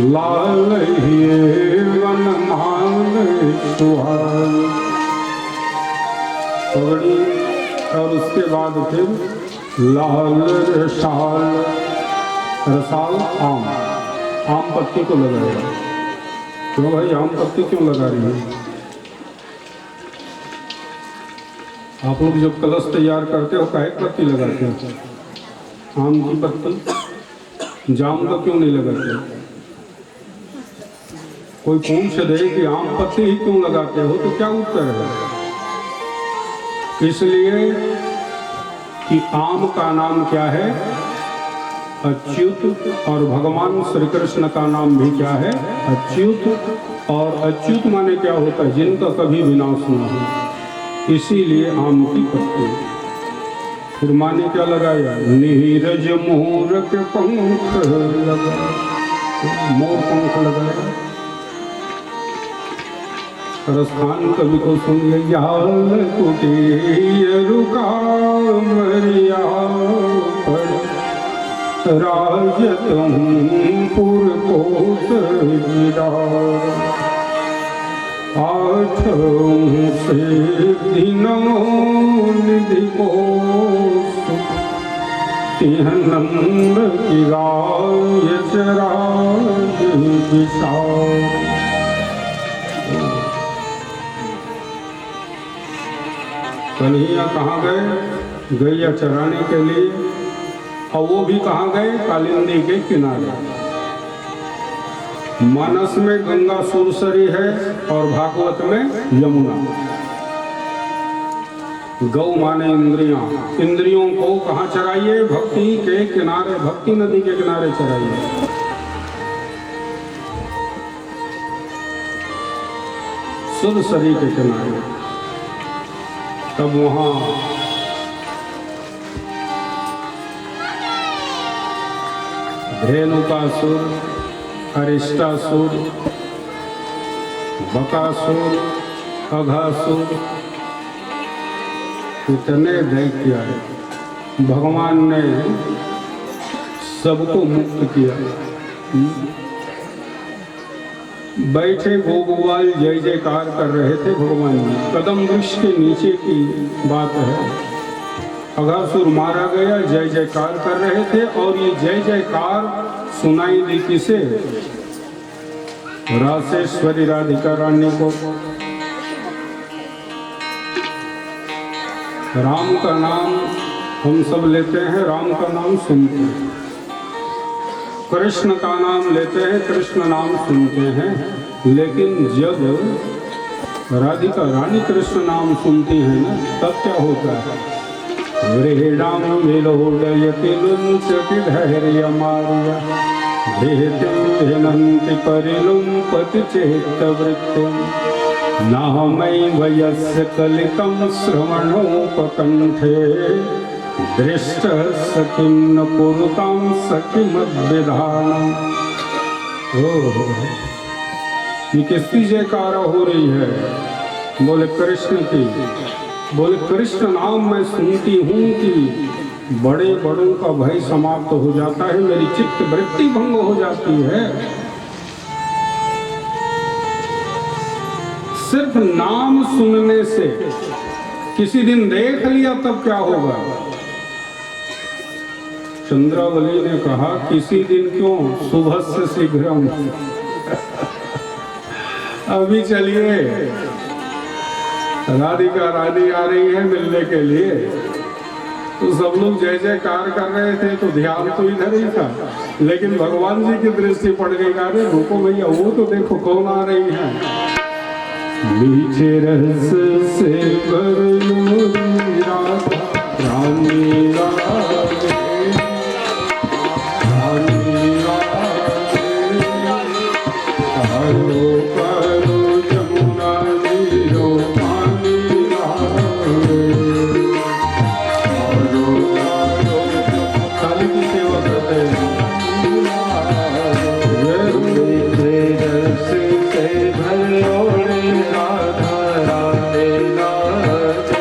लाल हिये वन मान सुहाए। पगड़ी और उसके बाद फिर लाल रसाल, रसाल आम, आम पत्ती को लगाया। तो भाई आम पत्ती क्यों लगा रही है? आप लोग जब कलश तैयार करते हो काहे पत्ती लगाते हो? आम की पत्ती, जाम का क्यों नहीं लगाते? कोई पूछ दे कि आम पत्ती ही क्यों लगाते हो तो क्या उत्तर है? इसलिए कि आम का नाम क्या है? अच्युत। और भगवान श्री कृष्ण का नाम भी क्या है? अच्युत। और अच्युत माने क्या होता है? जिनका कभी विनाश न हो। इसीलिए आम की पत्ती। फिर माँ ने क्या लगाया? नीरज मोर के पंख लगा, मोर पंख लगाया। रसखान कवि को सुनिए। याल कुटी रुका मरिया पर राजत पुर कोत गिरा। आठ से दिनों निधि को नंद की गाय चराय विशाल। कन्हैया कहाँ गए? गैया चराने के लिए। और वो भी कहाँ गए? कालिंदी के किनारे। मानस में गंगा सुरसरी है और भागवत में यमुना। गौ माने इंद्रियां, इंद्रियों को कहाँ चराइए? भक्ति के किनारे, भक्ति नदी के किनारे चराइए। सुरसरी के किनारे। तब वहां धेनुकासुर, अरिष्टासुर, बकासुर, अघासुर, इतने दैत्य आए। भगवान ने सबको मुक्त किया। बैठे गोगोवाल जय जयकार कर रहे थे भगवान जी। कदम वृक्ष के नीचे की बात है। अघासुर मारा गया, जय जयकार कर रहे थे। और ये जय जयकार सुनाई दी किसे? रासेश्वरी राधिका रानी को। राम का नाम हम सब लेते हैं, राम का नाम सुनते हैं। कृष्ण का नाम लेते हैं, कृष्ण नाम सुनते हैं। लेकिन जब राधिका रानी कृष्ण नाम सुनती है ना, तब क्या होता है? व्रीडाम विलोडयति लुंचति धैर्य मार्य भेतिं भिनन्ति परिलुम्पति चेत्तवृत्तिं नामैव यस्य कलितं श्रवणोपकण्ठे दृष्टः स किं न कुरुतां सखिमद्विधानम्। ये किसकी जयकारा हो रही है? बोले कृष्ण की। बोले कृष्ण नाम मैं सुनती हूँ कि बड़े बड़ों का भय समाप्त हो जाता है, मेरी चित्त वृत्ति भंग हो जाती है। सिर्फ नाम सुनने से। किसी दिन देख लिया तब क्या होगा? चंद्रावली ने कहा किसी दिन क्यों, सुबह से शीघ्रम। अभी चलिए, राधिका रानी आ रही है मिलने के लिए। तो सब लोग जय जयकार कर रहे थे, तो ध्यान तो इधर ही था। लेकिन भगवान जी की दृष्टि पड़ गई। अरे रुको भैया, वो तो देखो कौन आ रही है। मीठे रस से राधा रानी राधे, रानी राधे, करो करो जमुना नीरो पानी राधे, करो करो काली की सेवा करते हैं। मीठे रस से भरो राधा राधे राधे,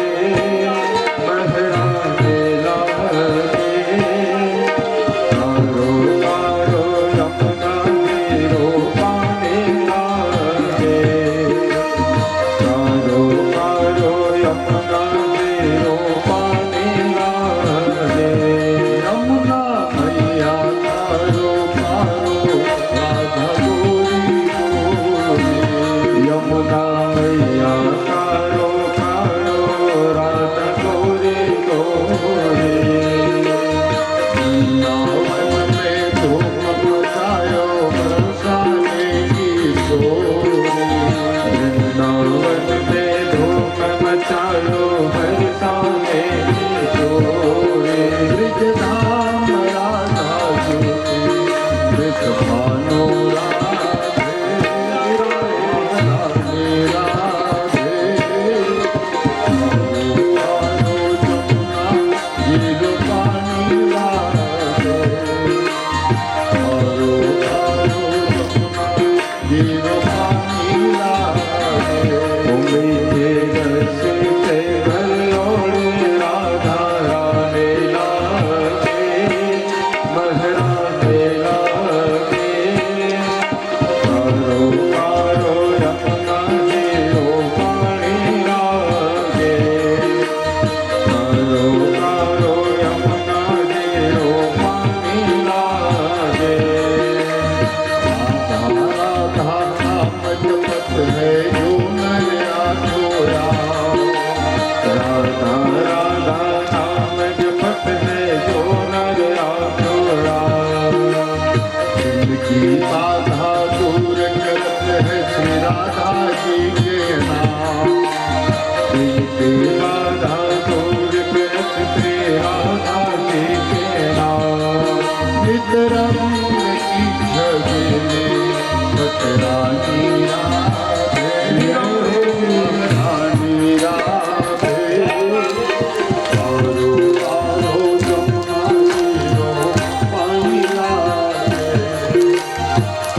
राधा राधा नाम जपत है जो नर आतुरा, जिनकी बाधा दूर करत है श्री राधा जी के नाम, जिनकी बाधा दूर करत श्री राधा जी के नाम। नित रंग की छबीले बतरानी राधे, रानी राधे, आरो आरो जमुना तीरो पानी लागे,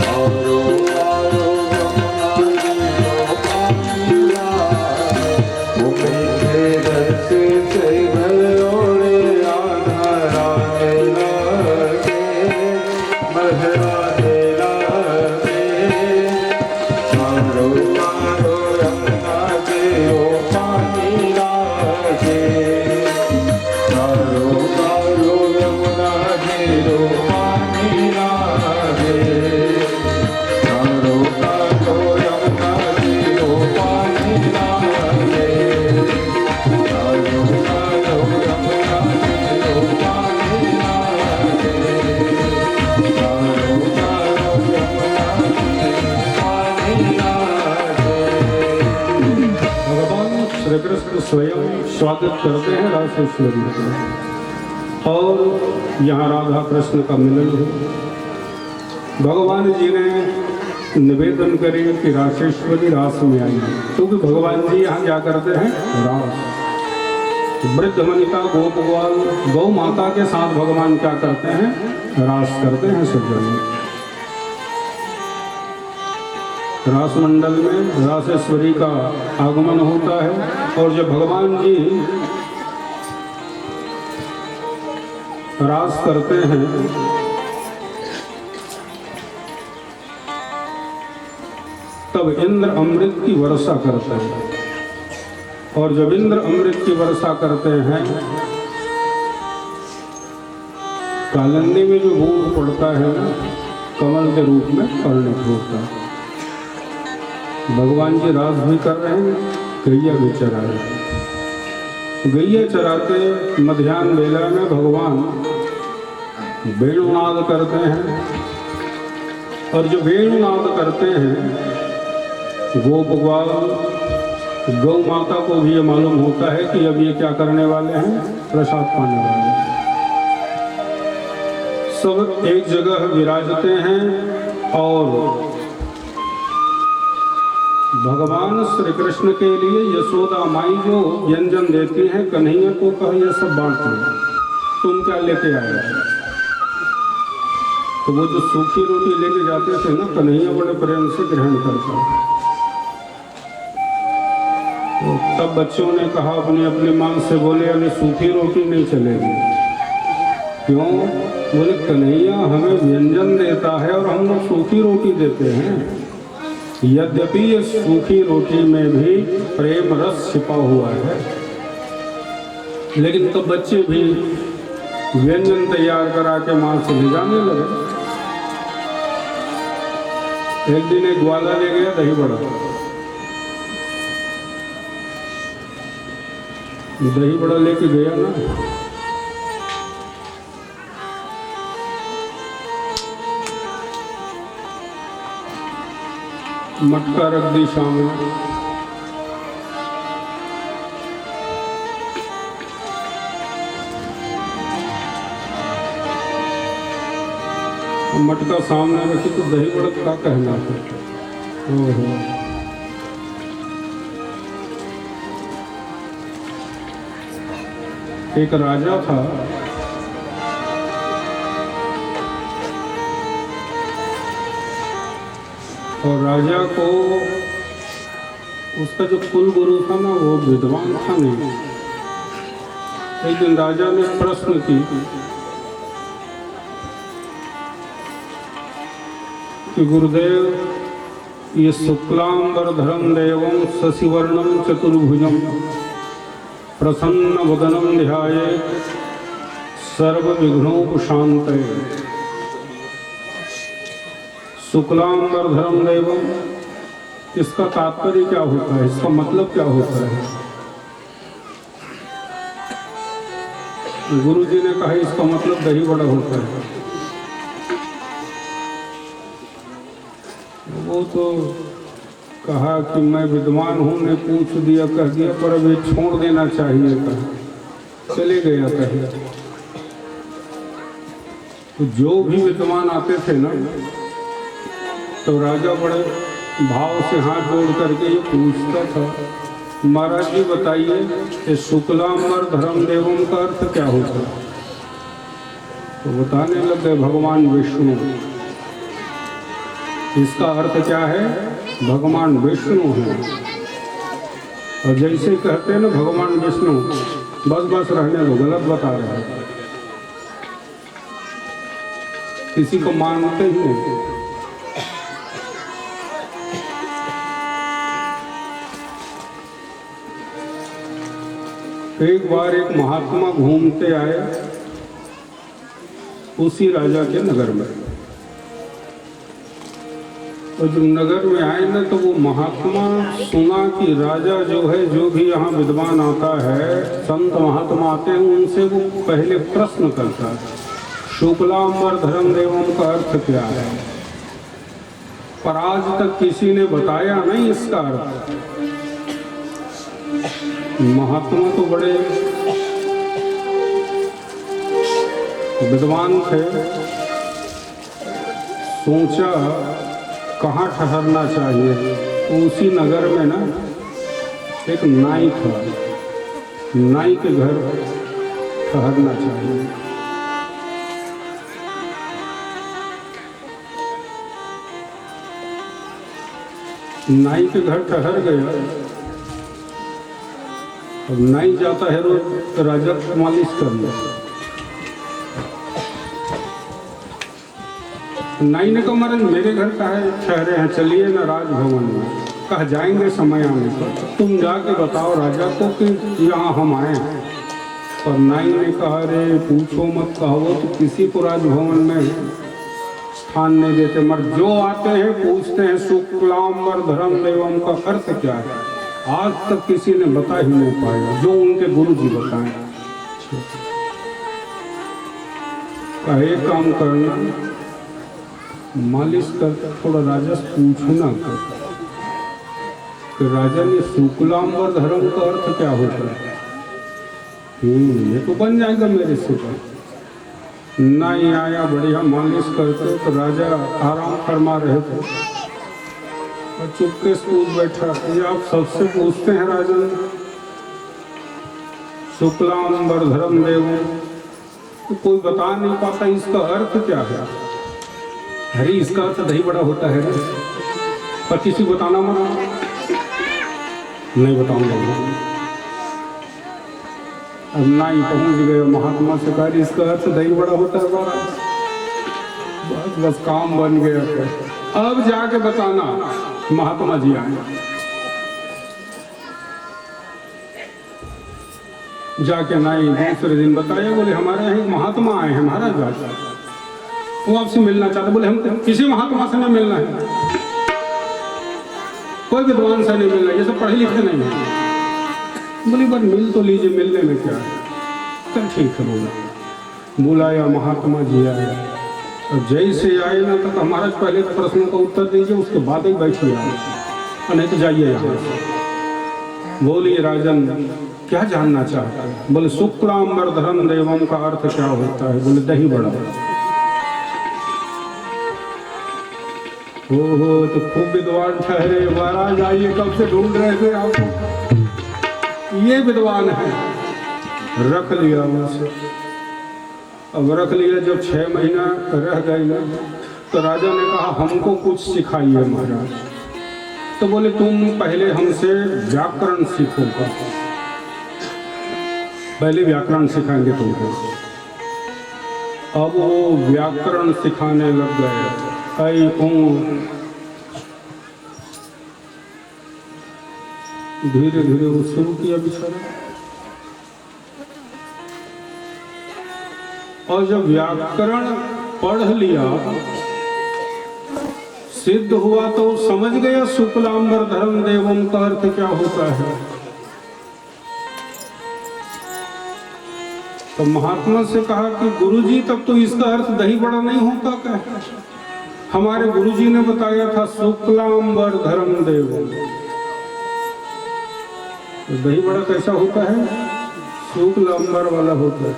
आरो आरो जमुना तीरो पानी लागे। वो मीठे रस से भरोड़े राधा राधे लागे, राधे लागे, आरो आरो जमुना तीरो पानी लागे, आरो आरो जमुना तीरो पानी लागे, आरो आरो जमुना तीरो पानी लागे, आरो आरो जमुना तीरो पानी लागे, आरो आरो जमुना तीरो पानी लागे। भगवान श्री कृष्ण स्वयं स्वागत करते हैं रासेश्वरी का, और यहाँ राधा कृष्ण का मिलन हो। भगवान जी ने निवेदन करे कि रासेश्वरी रास में आई, क्योंकि भगवान जी यहाँ क्या करते हैं, रास। वृद्ध वनिता गोपगोपाल गौ माता के साथ भगवान क्या करते हैं, रास करते हैं सज्जन। रास मंडल में रासेश्वरी का आगमन होता है, और जब भगवान जी रास करते हैं तब इंद्र अमृत की वर्षा करते हैं, और जब इंद्र अमृत की वर्षा करते हैं कालंदी में जो बूंद पड़ता है कमल के रूप में परिणत होता है। भगवान जी रास भी कर रहे हैं, गैया भी चरा रहे हैं। गैया चराते मध्याह्न बेला में भगवान वेणुनाद करते हैं, और जो वेणुनाद करते हैं गोपगोपाल गौ माता को भी ये मालूम होता है कि अब ये क्या करने वाले हैं, प्रसाद पाने वाले हैं। सब एक जगह विराजते हैं, और भगवान श्री कृष्ण के लिए यशोदा माई जो व्यंजन देती हैं, कन्हैया को कहा यह सब बांटते, तुम क्या लेके आए। तो वो जो सूखी रोटी लेके जाते थे ना, कन्हैया बड़े प्रेम से ग्रहण करता। तो तब बच्चों ने कहा अपनी अपनी मां से, बोले अभी सूखी रोटी नहीं चलेगी। क्यों? बोले कन्हैया हमें व्यंजन देता है और हम लोग सूखी रोटी देते हैं। यद्यपि ये सूखी रोटी में भी प्रेम रस छिपा हुआ है, लेकिन तब बच्चे भी व्यंजन तैयार करा के मां से ले जाने लगे। एक दिन एक ग्वाला ले गया दही बड़ा, दही बड़ा लेके गया ना, मटका रख दी सामने, मटका सामने रखी तो दही बड़ा का कहना था। ओहो, एक राजा था, और राजा को उसका जो कुल गुरु था ना वो विद्वान था नहीं। एक दिन राजा ने प्रश्न की कि गुरुदेव ये शुक्लांबरधरम देवम शशिवर्णम चतुर्भुजम प्रसन्न वदनम ध्यायेत् सर्व विघ्नोपशान्तये। शुक्लांबरधरम देवम, इसका तात्पर्य क्या होता है, इसका मतलब क्या होता है? गुरु जी ने कहा इसका मतलब दही बड़ा होता है। वो तो कहा कि मैं विद्वान हूँ, ने पूछ दिया, कह दिया, पर अब ये छोड़ देना चाहिए, कहा चले गया कहे। तो जो भी विद्वान आते थे ना, तो राजा बड़े भाव से हाथ जोड़ करके ये पूछता था, महाराज जी बताइए कि शुक्लांबर धर्म देवम का अर्थ क्या होता है? तो बताने लगे भगवान विष्णु। इसका अर्थ क्या है? भगवान विष्णु है। और जैसे कहते हैं ना भगवान विष्णु, बस बस रहने दो, गलत बता रहे हैं, किसी को मानते ही नहीं। एक बार एक महात्मा घूमते आए उसी राजा के नगर में, और जब नगर में आए ना तो वो महात्मा सुना कि राजा जो है, जो भी यहाँ विद्वान आता है, संत महात्मा आते हैं, उनसे वो पहले प्रश्न करता है, शुक्लांबर धर्म देवम का अर्थ क्या है? पर आज तक किसी ने बताया नहीं इसका अर्थ। महात्मा तो बड़े विद्वान थे, सोचा कहाँ ठहरना चाहिए। तो उसी नगर में ना एक नाई था, नाई के घर ठहरना चाहिए। नाई के घर ठहर गया। अब नाई जाता है रोज राजा को मालिश करने। नाई ने कहा महाराज मेरे घर का है, ठहरे हैं, चलिए ना राजभवन में। कहा जाएंगे समय आने पर, तुम जाके बताओ राजा को कि यहाँ हम आए हैं। पर नाई ने कहा अरे पूछो मत, कहो तो किसी को राजभवन में स्थान नहीं देते, मगर जो आते हैं पूछते हैं शुक्लांबर धर्म देवम का अर्थ क्या है। आज तक किसी ने बता ही नहीं पाया, जो उनके गुरु जी बताएं। कहा एक काम करना, मालिश करता थोड़ा राजा से पूछना कि राजा ने शुक्लांबर धर्म का अर्थ क्या होता है। ये तो बन जाएगा मेरे से। नहीं आया, बढ़िया मालिश करते, तो राजा आराम फरमा रहे थे और चुपके से पूछ बैठा, ये आप सबसे पूछते हैं राजन, शुक्लांबर धर्म देवम, तो कोई बता नहीं पाता इसका अर्थ क्या है। अरे इसका अर्थ दही बड़ा होता है, पर किसी को बताना मत, नहीं बताऊंगा। अब नाई पहुंच गए, महात्मा से कहा इसका अर्थ दही बड़ा होता है महाराज। बस काम बन गया था। अब जाके बताना। महात्मा जी आए, जाके नाई दूसरे दिन बताया, बोले हमारे यहाँ एक महात्मा आए हैं महाराज, राजा वो आपसे मिलना चाहते। बोले हम किसी महात्मा से नहीं मिलना है, कोई विद्वान से नहीं मिलना, ये सब पढ़े लिखे नहीं है। बोली पर मिल तो लीजिए, मिलने में क्या है। चल ठीक है, बोला। बुलाया, महात्मा जी आए। और जैसे आए ना तक हमारा पहले प्रश्नों का उत्तर दीजिए, उसके बाद ही बैठिए आप, नहीं तो जाइए यहाँ से। बोलिए राजन क्या जानना चाहता है। बोले शुक्लांबर धर्म देवम का अर्थ क्या होता है। बोले दही बड़ा। ओहो, तो खूब विद्वान ठहरे महाराज, आइए कब से ढूंढ रहे थे आपको, ये विद्वान है। रख लिया उनसे। अब रख लिया, जब 6 महीना रह गए ना, तो राजा ने कहा हमको कुछ सिखाइए महाराज। तो बोले तुम पहले हमसे व्याकरण सीखोगा, पहले व्याकरण सिखाएंगे तुमको। अब वो व्याकरण सिखाने लग गए। ऐ धीरे धीरे वो शुरू किया बेचारा। और जब व्याकरण पढ़ लिया, सिद्ध हुआ, तो समझ गया शुक्लांबर धर्म देवम का अर्थ क्या होता है। तो महात्मा से कहा कि गुरुजी तब तो इसका अर्थ दही बड़ा नहीं होता क्या? हमारे गुरुजी ने बताया था शुक्लांबर धर्म देव। तो दही बड़ा कैसा होता है? शुक्ल अंबर वाला होता है,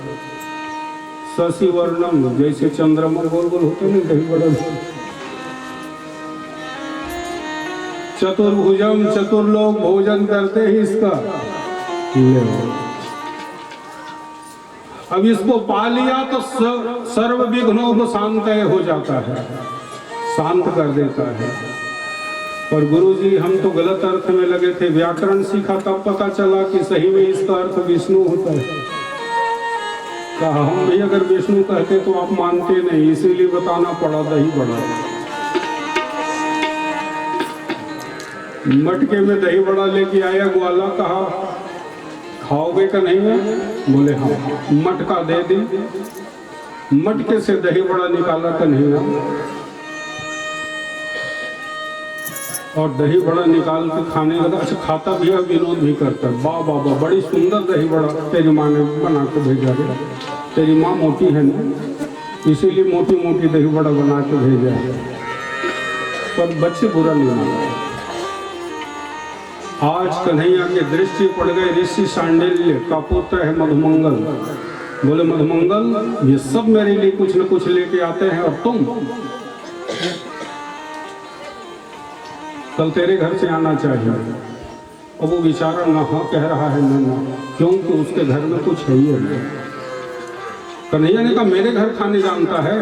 शशि वर्णम, जैसे चंद्रमा गोल गोल होता है ना, दही बड़ा। चतुर्भुजम, चतुर लोग भोजन करते ही इसका। अब इसको पा लिया तो सर्व विघ्नों को शांत हो जाता है, शांत कर देता है। और गुरुजी हम तो गलत अर्थ में लगे थे, व्याकरण सीखा तब पता चला कि सही में इसका अर्थ विष्णु होता है। कहा हम भी अगर विष्णु कहते तो आप मानते नहीं, इसीलिए बताना पड़ा दही बड़ा। मटके में दही बड़ा लेके आया ग्वाला, कहा खाओगे का नहीं है? बोले हाँ। मटका दे दी, मटके से दही बड़ा निकाला कन्हैया, और दही बड़ा निकाल के खाने लगा। अच्छा खाता भी है, विनोद भी करता है। वाह वाह वाह, बड़ी सुंदर दही बड़ा तेरी माँ ने बना के भेजा है। तेरी माँ मोटी है ना, इसीलिए मोटी मोटी दही बड़ा बना के भेजा है। पर बच्चे बुरा नहीं माना। आज कन्हैया की दृष्टि पड़ गई ऋषि सांडिल्य का पुत्र है मधुमंगल। बोले मधुमंगल, ये सब मेरे लिए कुछ न कुछ लेके आते हैं, और तुम कल तेरे घर से आना चाहिए। और वो बेचारा ना कह रहा है ना, क्योंकि उसके घर में कुछ है ही नहीं। कन्हैया ने कहा मेरे घर खाने जानता है?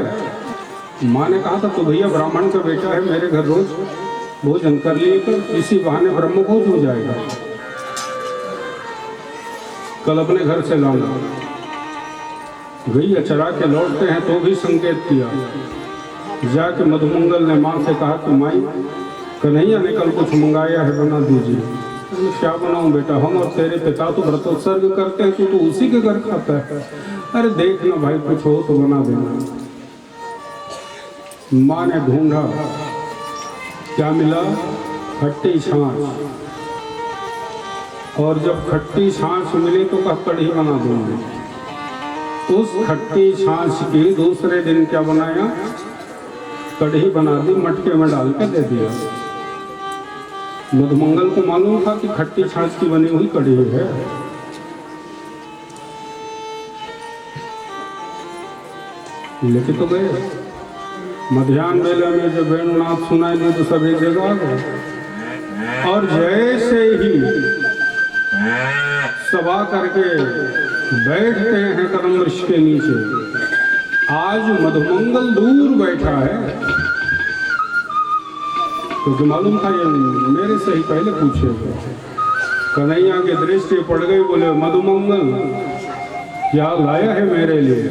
माँ ने कहा था तो भैया ब्राह्मण का बेटा है, मेरे घर रोज भोजन कर लिए कर, इसी बहाने ब्रह्मभोज हो जाएगा। कल अपने घर से लाना। गई चरा के लौटते हैं तो भी संकेत किया। जाके मधुमंगल ने माँ से कहा कि माई, कन्हैया ने कल कुछ मंगाया है, बना दीजिए। क्या बनाऊं बेटा, हम और तेरे पिता तो व्रतोत्सर्ग करते हैं, तू तो उसी के घर खाता है। अरे देखना भाई, कुछ हो तो बना देना। माँ ने ढूंढा, क्या मिला? खट्टी छाछ। और जब खट्टी छाछ मिली तो कहा कढ़ी बना दूंगी। उस खट्टी छाछ की दूसरे दिन क्या बनाया? कढ़ी बना दी, मटके में डाल के दे दिया। मधुमंगल को मालूम था कि खट्टी छाछ की बनी हुई कढ़ी है। लेके तो गए। मध्यान्ह बेला में जब वेणुनाथ सुनाई दी तो सभी जगह आ गए। और जैसे ही सभा करके बैठते हैं कदम वृक्ष के नीचे, आज मधुमंगल दूर बैठा है। तो मालूम था ये मेरे से ही पहले पूछे। कन्हैया की दृष्टि पड़ गई। बोले मधुमंगल, क्या लाया है मेरे लिए?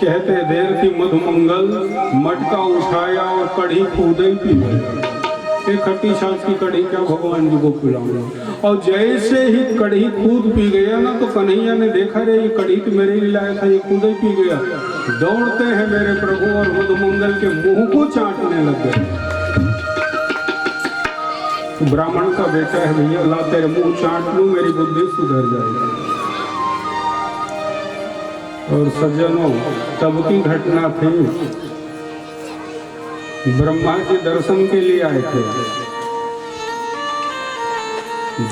कहते देर थी मधुमंगल, मटका उठाया और कढ़ी खुद ही पी गई। खट्टी छाछ की कढ़ी क्या भगवान जी को पिलाऊंगा। और जैसे ही कढ़ी खुद पी गया ना, तो कन्हैया ने देखा रे ये कढ़ी तो मेरे लिए लाया था, ये खुद ही पी गया। दौड़ते हैं मेरे प्रभु और मधुमंगल के मुंह को चाटने लग गए। ब्राह्मण का बेटा है भैया, ला तेरे मुंह चाट लूं, मेरी बुद्धि सुधर जाएगी। और सज्जनों, तब की घटना थी। ब्रह्मा जी दर्शन के लिए आए थे।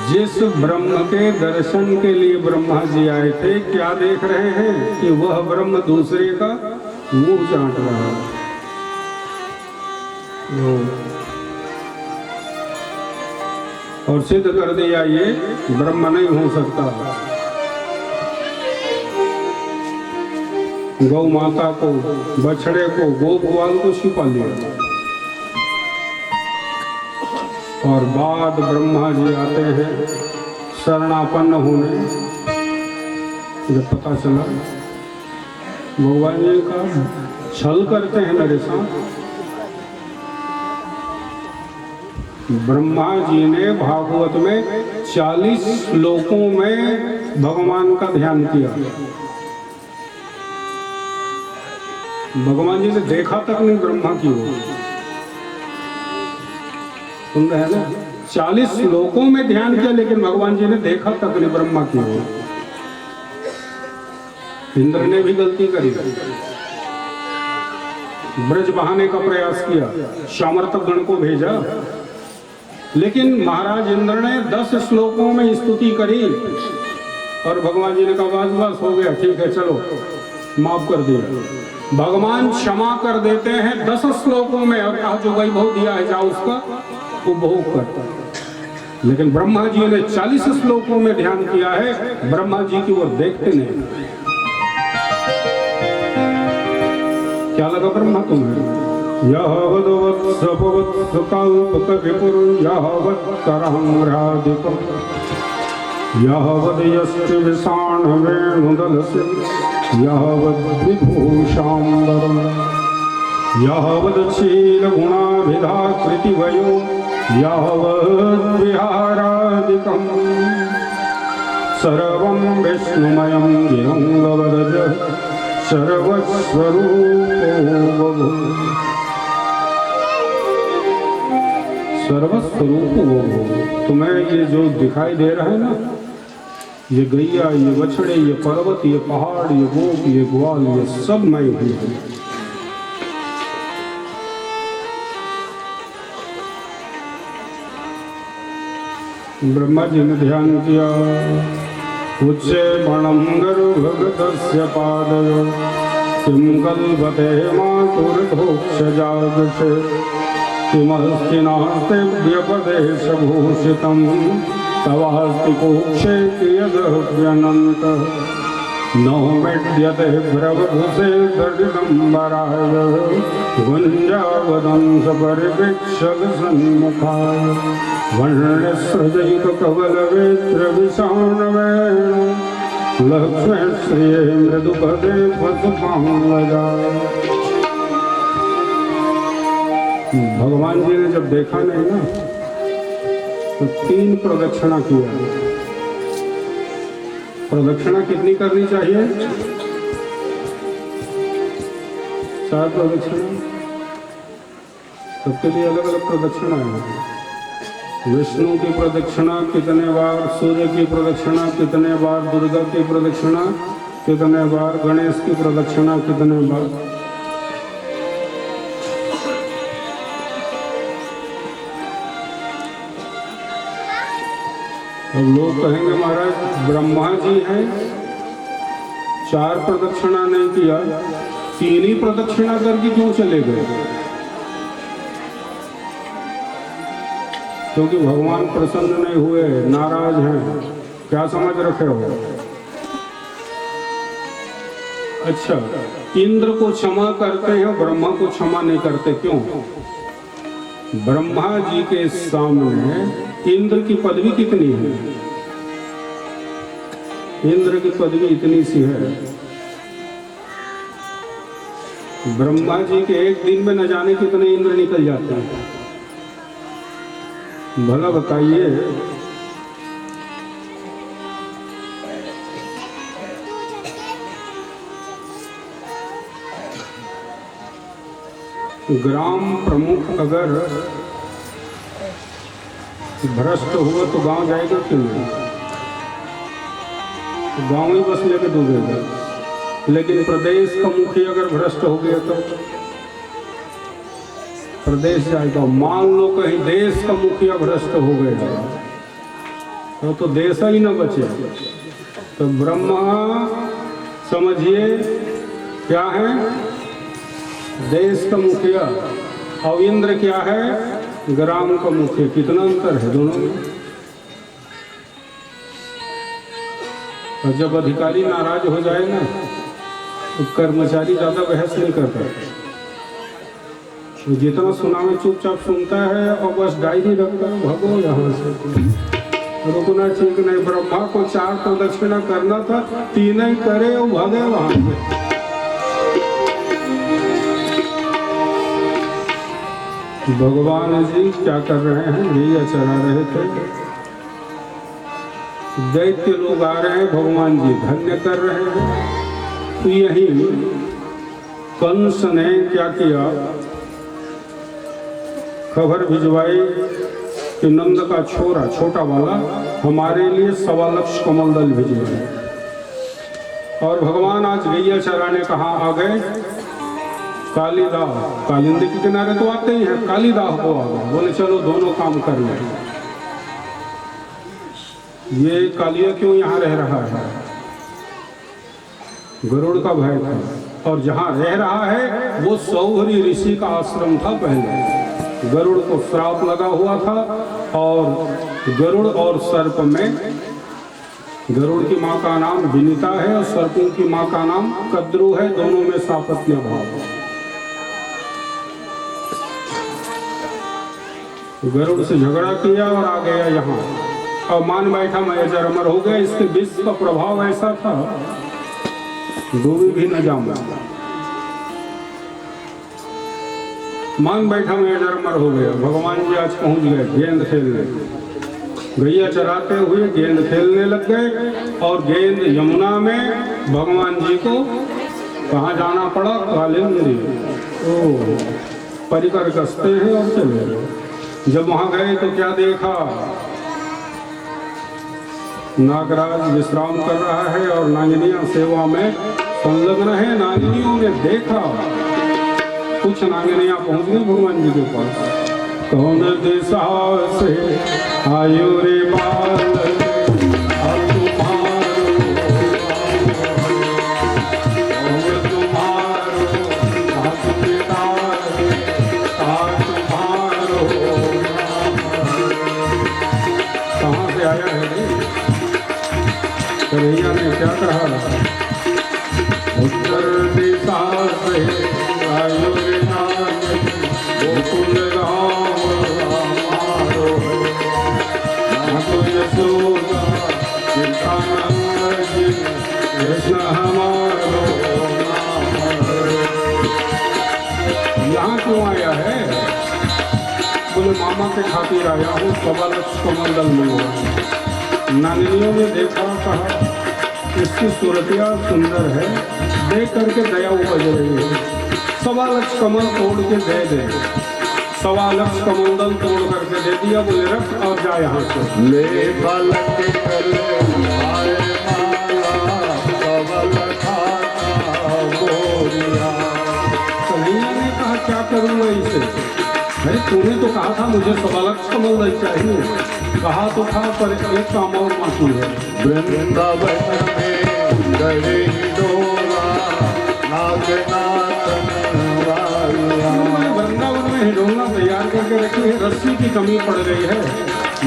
जिस ब्रह्म के दर्शन के लिए ब्रह्मा जी आए थे, क्या देख रहे हैं कि वह ब्रह्म दूसरे का मुंह चाट रहा है। और सिद्ध कर दिया ये ब्रह्म नहीं हो सकता। गौ माता को, बछड़े को, गोपाल को छिपा लिया। और बाद ब्रह्मा जी आते हैं शरणापन्न होने। जब पता चला भगवान जी का छल करते हैं मेरे साथ, ब्रह्मा जी ने भागवत में 40 श्लोकों में भगवान का ध्यान किया। भगवान जी ने देखा तक नहीं ब्रह्मा की ओर। सुन रहे हैं ना? 40 श्लोकों में ध्यान किया, लेकिन भगवान जी ने देखा तक नहीं ब्रह्मा की ओर। इंद्र ने भी गलती करी, ब्रज बहाने का प्रयास किया, सामर्थक गण को भेजा, लेकिन महाराज इंद्र ने 10 श्लोकों में स्तुति करी और भगवान जी ने कहा बस हो गया, ठीक है चलो माफ कर दिया। भगवान क्षमा कर देते हैं 10 श्लोकों में, और कहा जो वैभव दिया है जाओ उसका उपभोग करता है। लेकिन ब्रह्मा जी ने 40 श्लोकों में ध्यान किया है, ब्रह्मा जी की ओर देखते नहीं। क्या लगा ब्रह्मा तुम्हें? यावद् विषाण वेणुदलस्य यावद्विभूषाम्बरम् यावदशीलगुणाभिधाकृतिवयो यावद्विहारादिकम् सर्वं विष्णुमयं गिरङ्गवदज सर्वस्वरूपो बभूव। सर्वस्वरूपो बभूव। तुम्हें ये जो दिखाई दे रहा है ना, ये गैया, ये बछड़े, ये पर्वत, ये पहाड़, ये गोप, ये ग्वाल, ये सब मैं ही हूँ। ब्रह्मा जी ने ध्यान किया, उच्चे मणं गर्भगतस्य पादयो किं कल्पते मातुर्धोक्षजागृषे किमस्ति नास्ति व्यपदेशभूषितं तवास्ति कोक्षे यदह्यनन्तः न मिड्यते भ्रवभुषे दडिदम्बराय गुञ्जावदंसपरिवीक्षगसन्मुखाय वर्णस्रजैककवलवेत्रविषाणवेण लक्ष्मीश्रिये मृदुपदे पशुपांगजा। भगवान जी ने जब देखा नहीं ना, तो 3 प्रदक्षिणा किया। प्रदक्षिणा कितनी करनी चाहिए? 4 प्रदक्षिणा। सबके लिए अलग अलग प्रदक्षिणा है। विष्णु की प्रदक्षिणा कितने बार, सूर्य की प्रदक्षिणा कितने बार, दुर्गा की प्रदक्षिणा कितने बार, गणेश की प्रदक्षिणा कितने बार। अब लोग कहेंगे महाराज ब्रह्मा जी हैं, 4 प्रदक्षिणा नहीं किया, 3 ही प्रदक्षिणा करके क्यों चले गए? क्योंकि भगवान प्रसन्न नहीं हुए, नाराज हैं। क्या समझ रखे हो? अच्छा, इंद्र को क्षमा करते हैं, ब्रह्मा को क्षमा नहीं करते, क्यों? ब्रह्मा जी के सामने इंद्र की पदवी कितनी है? इंद्र की पदवी इतनी सी है, ब्रह्मा जी के एक दिन में न जाने कितने इंद्र निकल जाते हैं। भला बताइए, ग्राम प्रमुख अगर भ्रष्ट हुआ तो गांव जाएगा क्यों? नहीं, तो गांव ही बस लेके डूबेगा। लेकिन प्रदेश का मुखिया अगर भ्रष्ट हो गया तो प्रदेश जाएगा। मान लो कहीं देश का मुखिया भ्रष्ट हो गया तो देश ही न बचे। तो ब्रह्मा समझिए क्या है? देश का मुखिया। और इंद्र क्या है? ग्राम का मुखिया। कितना अंतर है दोनों में? और जब अधिकारी नाराज हो जाए ना, तो कर्मचारी ज्यादा बहस नहीं करता, तो जितना सुना में चुपचाप सुनता है और बस डायरी रखता है, भागो यहाँ से, रुकना ठीक नहीं। ब्रह्मा को 4 प्रदक्षिणा करना था, 3 ही करे और भागे वहां से। भगवान जी क्या कर रहे हैं? गैया चरा रहे थे, दैत्य लोग आ रहे हैं, भगवान जी धन्य कर रहे हैं। तो यही कंस ने क्या किया? खबर भिजवाई कि नंद का छोरा छोटा वाला हमारे लिए 1.25 लाख कमल दल भेजिए। और भगवान आज गैया चराने कहाँ आ गए? कालीदाह, कालिंदी के किनारे तो आते ही हैं, कालीदाह को आ गए। बोले चलो दोनों काम कर लें। ये कालिया क्यों यहाँ रह रहा है? गरुड़ का भय था। और जहाँ रह रहा है वो सौहरी ऋषि का आश्रम था पहले। गरुड़ को श्राप लगा हुआ था और गरुड़ और सर्प में, गरुड़ की माँ का नाम विनीता है और सर्पों की माँ का नाम कद्रू है। दोनों में सापत्य भाव। गरुड़ से झगड़ा किया और आ गया यहाँ और मान बैठा मैं अजर अमर हो गया। इसके विष का प्रभाव ऐसा था डूबी भी न जाऊंगा। मान बैठा मैं अजर अमर हो गया। भगवान जी आज पहुंच गए गेंद खेलने। गैया चराते हुए गेंद खेलने लग गए और गेंद यमुना में भगवान जी को कहाँ जाना पड़ा? कालिंदी। ओ परिकर कसते हैं और चले गए। जब वहां गए तो क्या देखा? नागराज विश्राम कर रहा है और नागिनियां सेवा में संलग्न है। नागिनियों ने देखा, कुछ नागिनियां पहुंच गई भगवान जी के पास। कौन दिशा से आयो रे बाल कन्हैया ने क्या कहा? उत्तर दिशा से आयो रे नाथ गोकुल राम हमारो नाथ यशोदा सीतानंद जी कृष्ण हमारो। यहाँ क्यों आया है? बोले मामा के खातिर आया हूँ। 1.25 लाख कमंडल में हुआ। नागिनियों ने देखा, कहा इसकी सूरतिया सुंदर है, देख करके दया उपज रही है। 1.25 लाख कमल तोड़ के दे दे। 1.25 लाख कमंडल तोड़ करके दे दिया। बोले रख और जा यहाँ से। ले बालक गले आए माला कमल खाता गोरिया। कन्हैया ने कहा क्या करूँगा इसे? अरे तूने तो कहा था मुझे 1.25 लाख कमल चाहिए। कहा तो था पर एक काम और बाकी है। वृंदावन में गए डोला नागनाथन वालिया। वृंदावन में हिडोला तैयार करके रखी है। रस्सी की कमी पड़ गई है।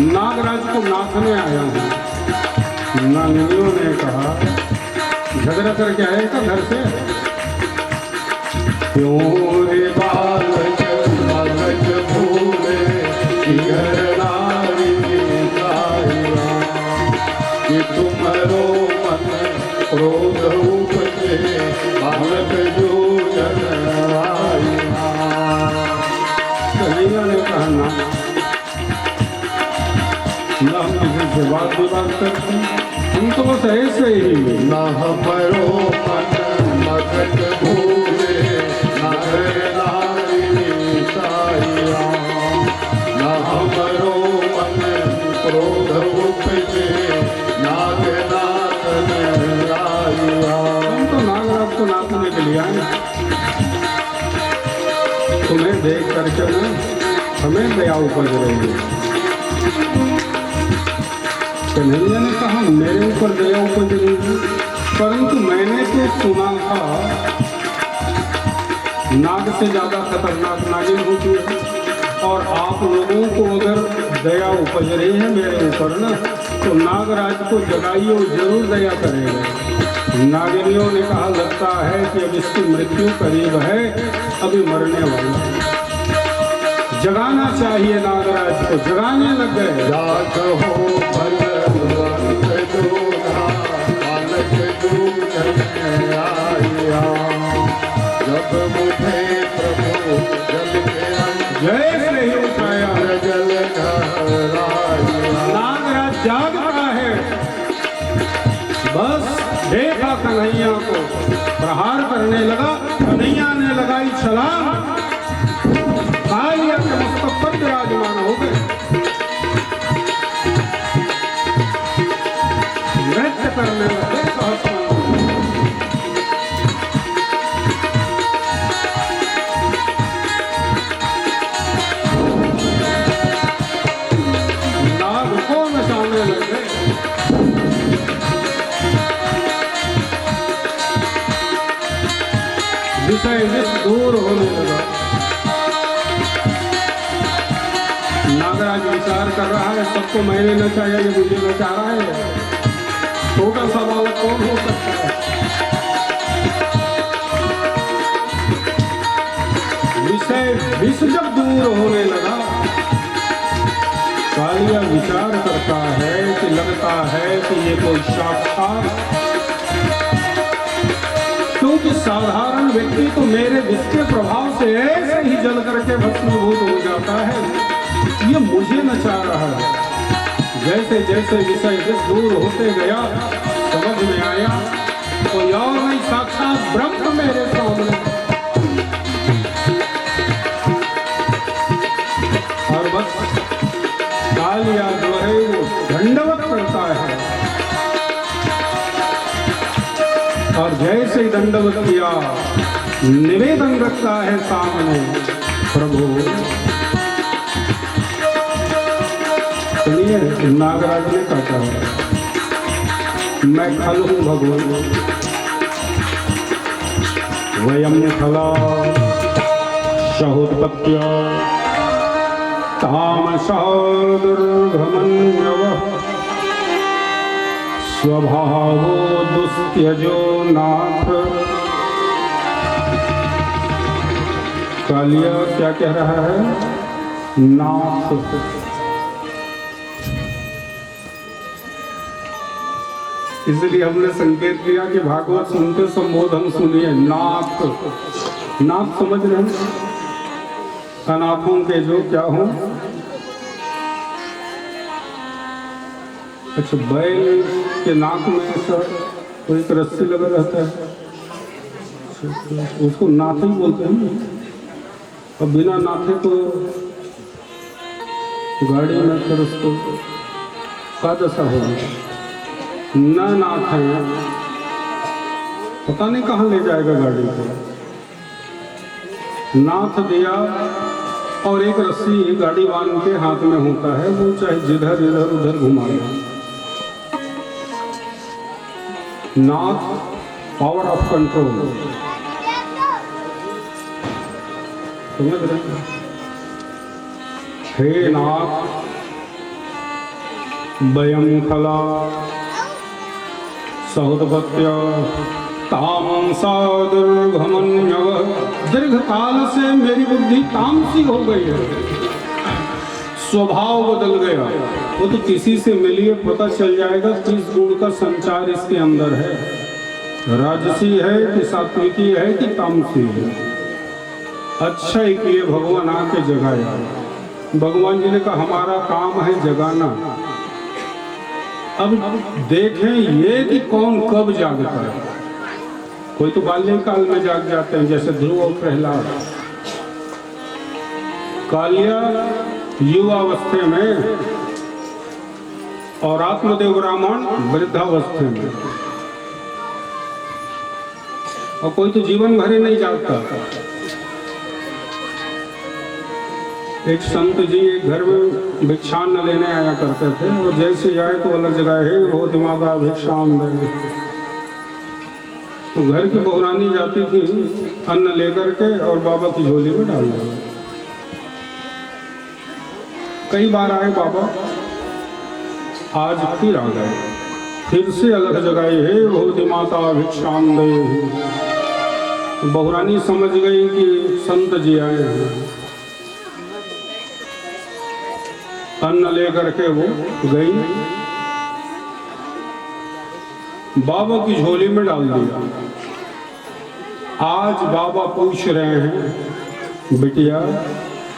नागराज को नाथने आया हूँ। नागिनियों ने कहा झगड़ा करके आएगा घर से? क्यों रे बालक बालक भूले कि तुम्हारो मन क्रोध उपजे बालक जूझन आया। कन्हैया ने कहा ना हम किसी से बात विवाद करते, हम तो बस ऐसे ही। न हमारो मन मगन भूले नगर नारी साया। न हमारो मन क्रोध उपजे नागनाथन आया। हम तो नागराज को नाचने के लिए आए। तुम्हें देख करके ना हमें दया उपज रही है। कन्हैया ने कहा मेरे ऊपर दया उपज रही है, परंतु मैंने तो सुना था नाग से ज्यादा खतरनाक नागिन होती है। और आप लोगों को अगर दया उपज रही है मेरे ऊपर ना, तो नागराज को जगाइए और जरूर दया करेगा। नागिनियों ने कहा लगता है कि अब इसकी मृत्यु करीब है, अभी मरने वाला। जगाना चाहिए नागराज को। जगाने लग गए। जागो बलवंत दूल्हा बालक दूल्हन आया। जब मुझे प्रभु जल के जय से ही उठाया। जल नागराज जागता है। बस देखा कन्हैया को, प्रहार करने लगा। कन्हैया ने लगाई छलांग, कालिया के मस्तक पर विराजमान हो गए। नृत्य करने लगे। कर रहा है, सबको मैंने नचाया, ये मुझे नचा रहा है। छोटा सा बालक कौन हो सकता है? विष जब दूर होने लगा, कालिया विचार करता है कि लगता है कि ये कोई साक्षात, क्योंकि साधारण व्यक्ति तो मेरे विष के प्रभाव से ऐसे ही जल करके भस्मीभूत हो जाता है, ये मुझे नचा रहा है। जैसे जैसे विषय विष दूर होते गया, समझ में आया कोई और नहीं, साक्षात ब्रह्म मेरे सामने। और बस कालिया जो है वो दंडवत करता है, और जैसे दंडवत किया, निवेदन रखता है सामने, प्रभु सुनिए, नागराज ने कहता है, मैं खल हूँ भगवान, वयम खला सहोत्पत्त्य तामसः दुर्गमन्यवः स्वभावो दुस्त्यजो नाथ। कालिया क्या कह रहा है? नाथ। इसलिए हमने संकेत किया कि भागवत सुनते संबोधन सुनिए, नाथ। नाथ समझ रहे हैं? अनाथों के जो क्या हो। अच्छा, बैल के नाक में कोई एक रस्सी लगा रहता है, उसको नाथ ही बोलते हैं। और बिना नाथे तो गाड़ी में फिर उसको का दशा होगी, न नाथ है, पता नहीं कहाँ ले जाएगा गाड़ी को। नाथ दिया और एक रस्सी गाड़ी वाले के हाथ में होता है, वो चाहे जिधर इधर उधर घुमाएगा। नाथ, पावर ऑफ कंट्रोल, समझ रहे हैं? हे नाथ, वयम खला सहोत्पत्त्य तामसा दुर्गमन्यवः। दीर्घ काल से मेरी बुद्धि तामसी हो गई है, स्वभाव बदल गया। वो तो किसी से मिलिए पता चल जाएगा किस गुण का संचार इसके अंदर है, राजसी है कि सात्विकी है कि तामसी है। अच्छा ही किए भगवान आके जगाया। भगवान जी ने कहा हमारा काम है जगाना। अब देखें ये कि कौन कब जागता है। कोई तो बाल्यकाल में जाग जाते हैं, जैसे ध्रुव और प्रहलाद। कालिया युवावस्था में और आत्मदेव ब्राह्मण वृद्धावस्था में, और कोई तो जीवन भर ही नहीं जागता। एक संत जी एक घर में भिक्षान्न लेने आया करते थे, और जैसे आए तो अलग जगह है वो दिमागा भिक्षाम दे। तो घर की बहुरानी जाती थी अन्न लेकर के और बाबा की झोली में डाल दिया। कई बार आए बाबा, आज फिर आ गए, फिर से अलग जगह है भोति माता भिक्षाम दे। बहुरानी समझ गई कि संत जी आए हैं। अन्न लेकर के वो गई, बाबा की झोली में डाल दिया। आज बाबा पूछ रहे हैं, बिटिया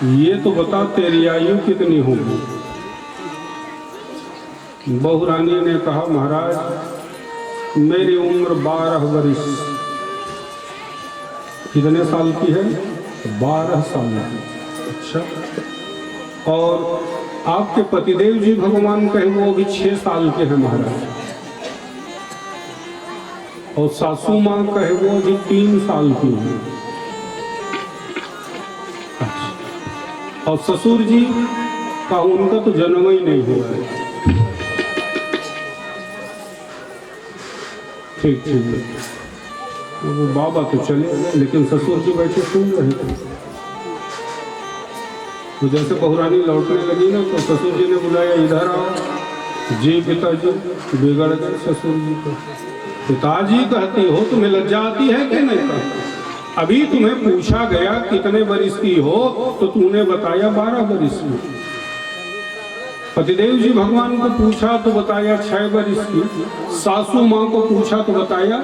ये तो बता तेरी आयु कितनी होगी। बहुरानी ने कहा महाराज मेरी उम्र 12 वर्ष। कितने साल की है? 12 साल की। अच्छा, और आपके पतिदेव जी भगवान कहे वो भी 6 साल के हैं महाराज, और सासू माँ कहे वो भी 3 साल की है। और ससुर जी का उनका तो जन्म ही नहीं हुआ है। ठीक ठीक, वो बाबा तो चले, लेकिन ससुर जी बैठे सुन रहे थे। तो जैसे बहुरानी लौटने लगी ना तो ससुर जी ने बुलाया, इधर आओ। जी पिताजी, बिगड़ गए ससुर जी को। पिताजी कहती हो, तुम्हें लज्जा आती है कि नहीं? कहती अभी तुम्हें पूछा गया कितने बरिस की हो तो तूने बताया 12 बरिस की। पतिदेव जी भगवान को पूछा तो बताया 6 बरिस की। सासू माँ को पूछा तो बताया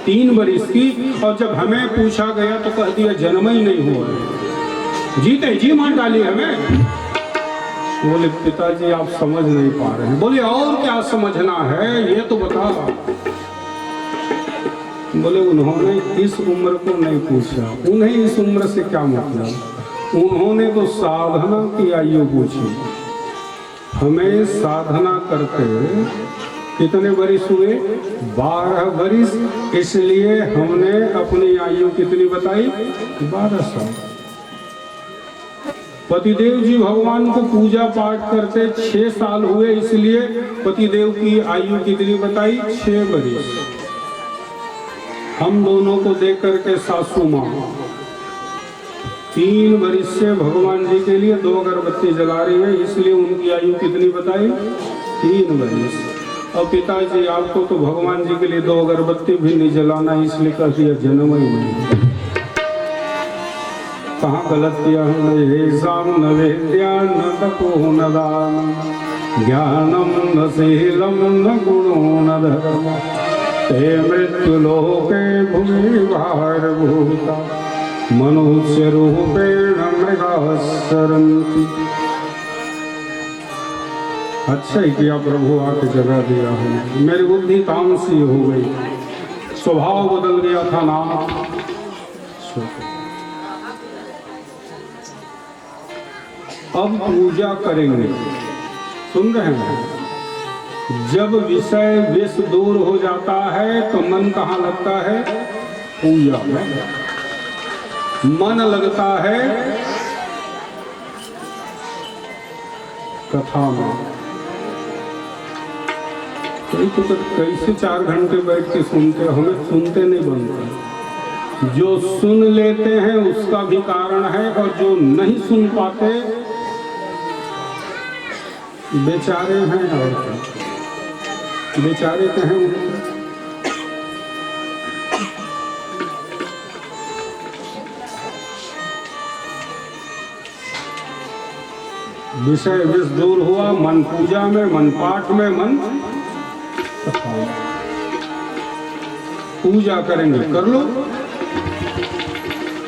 3 बरिस की। और जब हमें पूछा गया तो कह दिया जन्म ही नहीं हुआ। जीते जी मान डाली हमें। बोले पिताजी आप समझ नहीं पा रहे हैं। बोले और क्या समझना है ये तो बता। बोले उन्होंने इस उम्र को नहीं पूछा, उन्हें इस उम्र से क्या मतलब, उन्होंने तो साधना की आयु पूछी। हमें साधना करते कितने बरिस हुए? 12 बरिस। इसलिए हमने अपनी आयु कितनी बताई? 12 साल। पतिदेव जी भगवान को पूजा पाठ करते 6 साल हुए, इसलिए पतिदेव की आयु कितनी बताई? 6 बरिस। हम दोनों को देख करके सासू माँ 3 बरिस से भगवान जी के लिए 2 अगरबत्ती जला रही है, इसलिए उनकी आयु कितनी बताई? 3 बरिस। और पिताजी आपको तो भगवान जी के लिए 2 अगरबत्ती भी नहीं जलाना, इसलिए कह दिया जन्म ही नहीं। कहाँ गलत किया हमने? हे साम न वेद्या न तपो न दान ज्ञानम न शीलम न गुणो न धर्म ते मृत्यु लोके भूमि भारभूता मनुष्य रूपेण मृगाः सरन्ति। अच्छा ही किया प्रभु आके जगह दिया है। मेरी बुद्धि तामसी हो गई, स्वभाव बदल गया था ना। अब पूजा करेंगे। सुन रहे हैं? जब विषय विष दूर हो जाता है तो मन कहाँ लगता है? पूजा में। मन लगता है कथा में। तो कैसे 4 घंटे बैठ के सुनते? हमें सुनते नहीं बनते। जो सुन लेते हैं उसका भी कारण है, और जो नहीं सुन पाते बेचारे हैं। और क्या बेचारे कहें? विषय विष दूर हुआ, मन पूजा में, मन पाठ में, मन पूजा करेंगे। कर लो।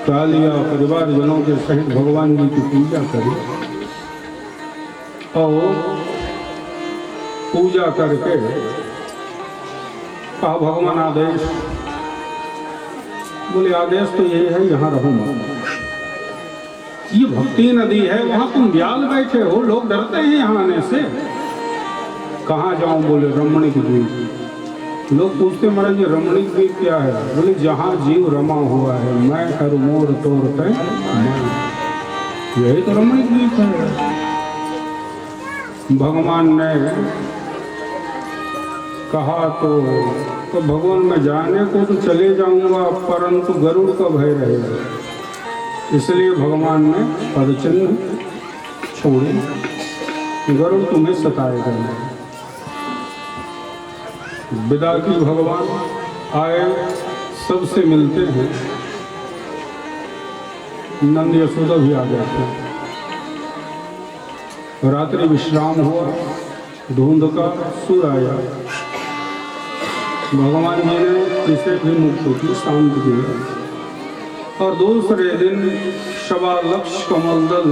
कालिया परिवार जनों के सहित भगवान जी की पूजा करें। और पूजा करके कहा भगवान आदेश। बोले आदेश तो यही है, यहाँ रहो मत। ये भक्ति नदी है, वहां तुम ब्याल बैठे हो, लोग डरते हैं यहाँ आने से। कहाँ जाऊं? बोले रमणीक द्वीप। लोग पूछते महाराज ये रमणीक द्वीप क्या है? बोले जहाँ जीव रमा हुआ है, मैं हर मोर तोड़ते मैं, यही तो रमणीक द्वीप है। भगवान ने कहा तो भगवान मैं जाने को तो चले जाऊंगा, परंतु गरुड़ का भय रहेगा। इसलिए भगवान ने पदचिन्ह छोड़े, गरुड़ तुम्हें सताएगा नहीं। विदा की भगवान आए, सबसे मिलते हैं। नंद यशोदा भी आ गए थे। रात्रि विश्राम हुआ, धुंध का सुर आया। भगवान जी ने इसे भी मुक्त की, शांत किया। और दूसरे दिन 1.25 लाख कमल दल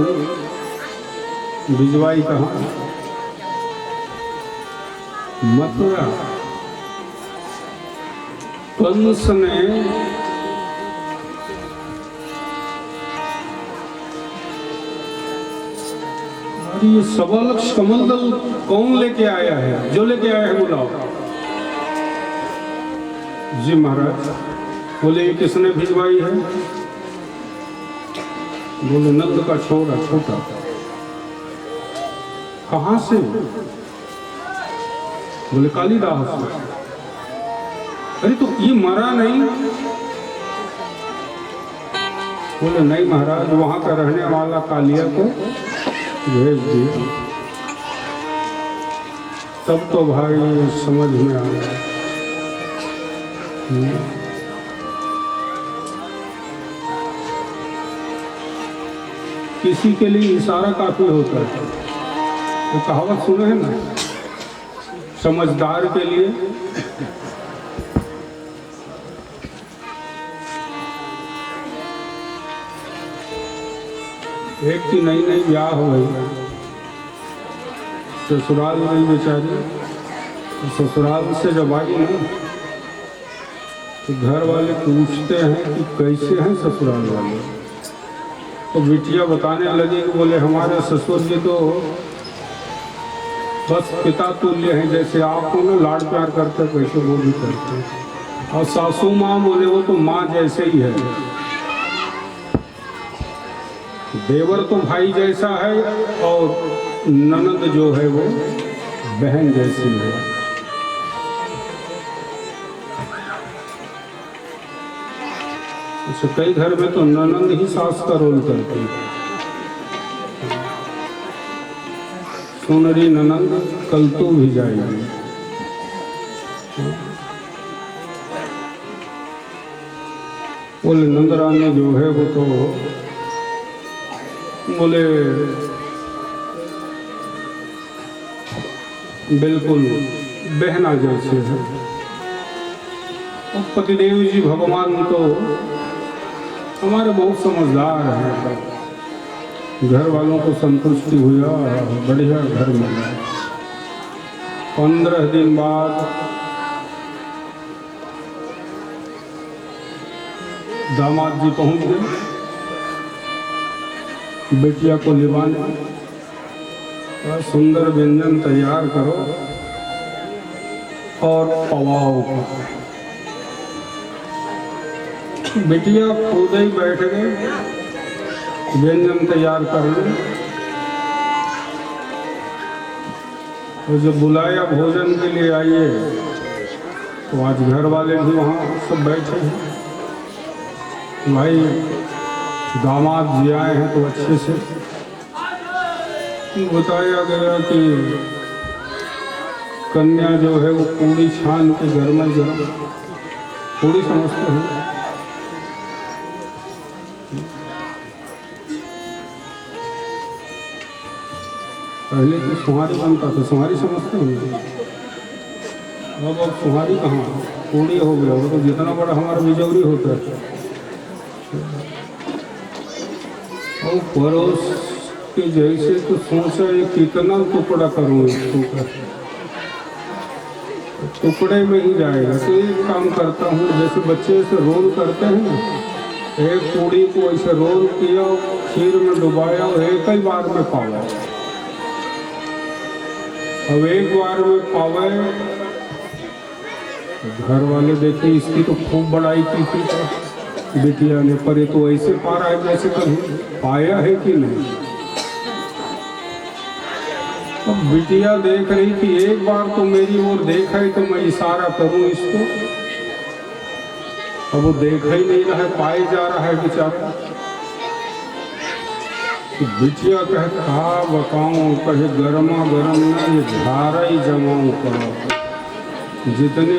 भिजवाई कहा? मथुरा। कंस ने ये 1.25 लाख कमल दल कौन लेके आया है? जो लेके आया है बुलाओ। जी महाराज। बोले ये किसने भिजवाई है? बोले नंद का छोरा छोटा। कहां से? बोले कालिदास से। अरे तो ये मरा नहीं? बोले नहीं महाराज, वहां का रहने वाला कालिया को भेज दिया। तब तो भाई समझ में आ गया। किसी के लिए इशारा काफी होता है। तो कहावत सुने हैं ना, समझदार के लिए एक की नई नई ब्याह हो गई, ससुराल गई बेचारी। तो ससुराल से जब आई ना, तो घर वाले पूछते हैं कि कैसे हैं ससुराल वाले। तो बिटिया बताने लगी कि बोले हमारे ससुर जी तो बस पिता तुल्य हैं, जैसे आपको ना लाड प्यार करते वैसे वो भी करते हैं। और सासू माँ बोले वो तो माँ जैसे ही है। देवर तो भाई जैसा है और ननद जो है वो बहन जैसी है। अच्छा, कई घर में तो ननद ही सास का रोल करती है। सुनरी ननद कल तू भी जाएगी। बोले नंदरानी जो है वो तो बोले बिल्कुल बहना जैसे है। और पतिदेव जी भगवान तो हमारे बहुत समझदार हैं। घर वालों को संतुष्टि हुआ, बढ़िया घर मिला। 15 दिन बाद दामाद जी पहुंच गए बेटिया को लिवाने। और सुंदर व्यंजन तैयार करो और पवाओ। बेटिया खुद ही बैठ गए व्यंजन तैयार करने। और जब बुलाया भोजन के लिए आइए, तो आज घर वाले भी वहाँ सब बैठे हैं। भाई दामाद जी आए हैं तो अच्छे से बताया गया कि कन्या जो है वो पूरी छान के गर्मा गर्म पूरी समझते हैं। पहले तो सुहारी बनता था, सुहारी समझते हैं। अब सुहारी कहाँ, पूरी हो गया। वो तो जितना बड़ा हमारा बिजौरी होता है। और पड़ोस के जैसे तो सोचा ये कितना टुकड़ा करूँ इसको, टुकड़े में ही जाएगा। तो एक काम करता हूँ, जैसे बच्चे से रोल करते हैं ना, एक पूड़ी को ऐसे रोल किया, खीर में डुबाया और एक ही बार में पावा। अब एक बार में पावे, घर वाले देखे इसकी तो खूब बड़ाई की थी बिटिया ने, पर ये तो ऐसे पा रहा है जैसे कभी पाया है कि नहीं। अब बिटिया देख रही थी, एक बार तो मेरी ओर देखा ही तो मैं इशारा करूं इसको। अब वो देखा ही नहीं रहा है, पाए जा रहा है बेचारा। तो बिटिया कहे कहा बताऊं, कहे गर्मा गर्म ना ये धारा ही जमाऊं करो। जितने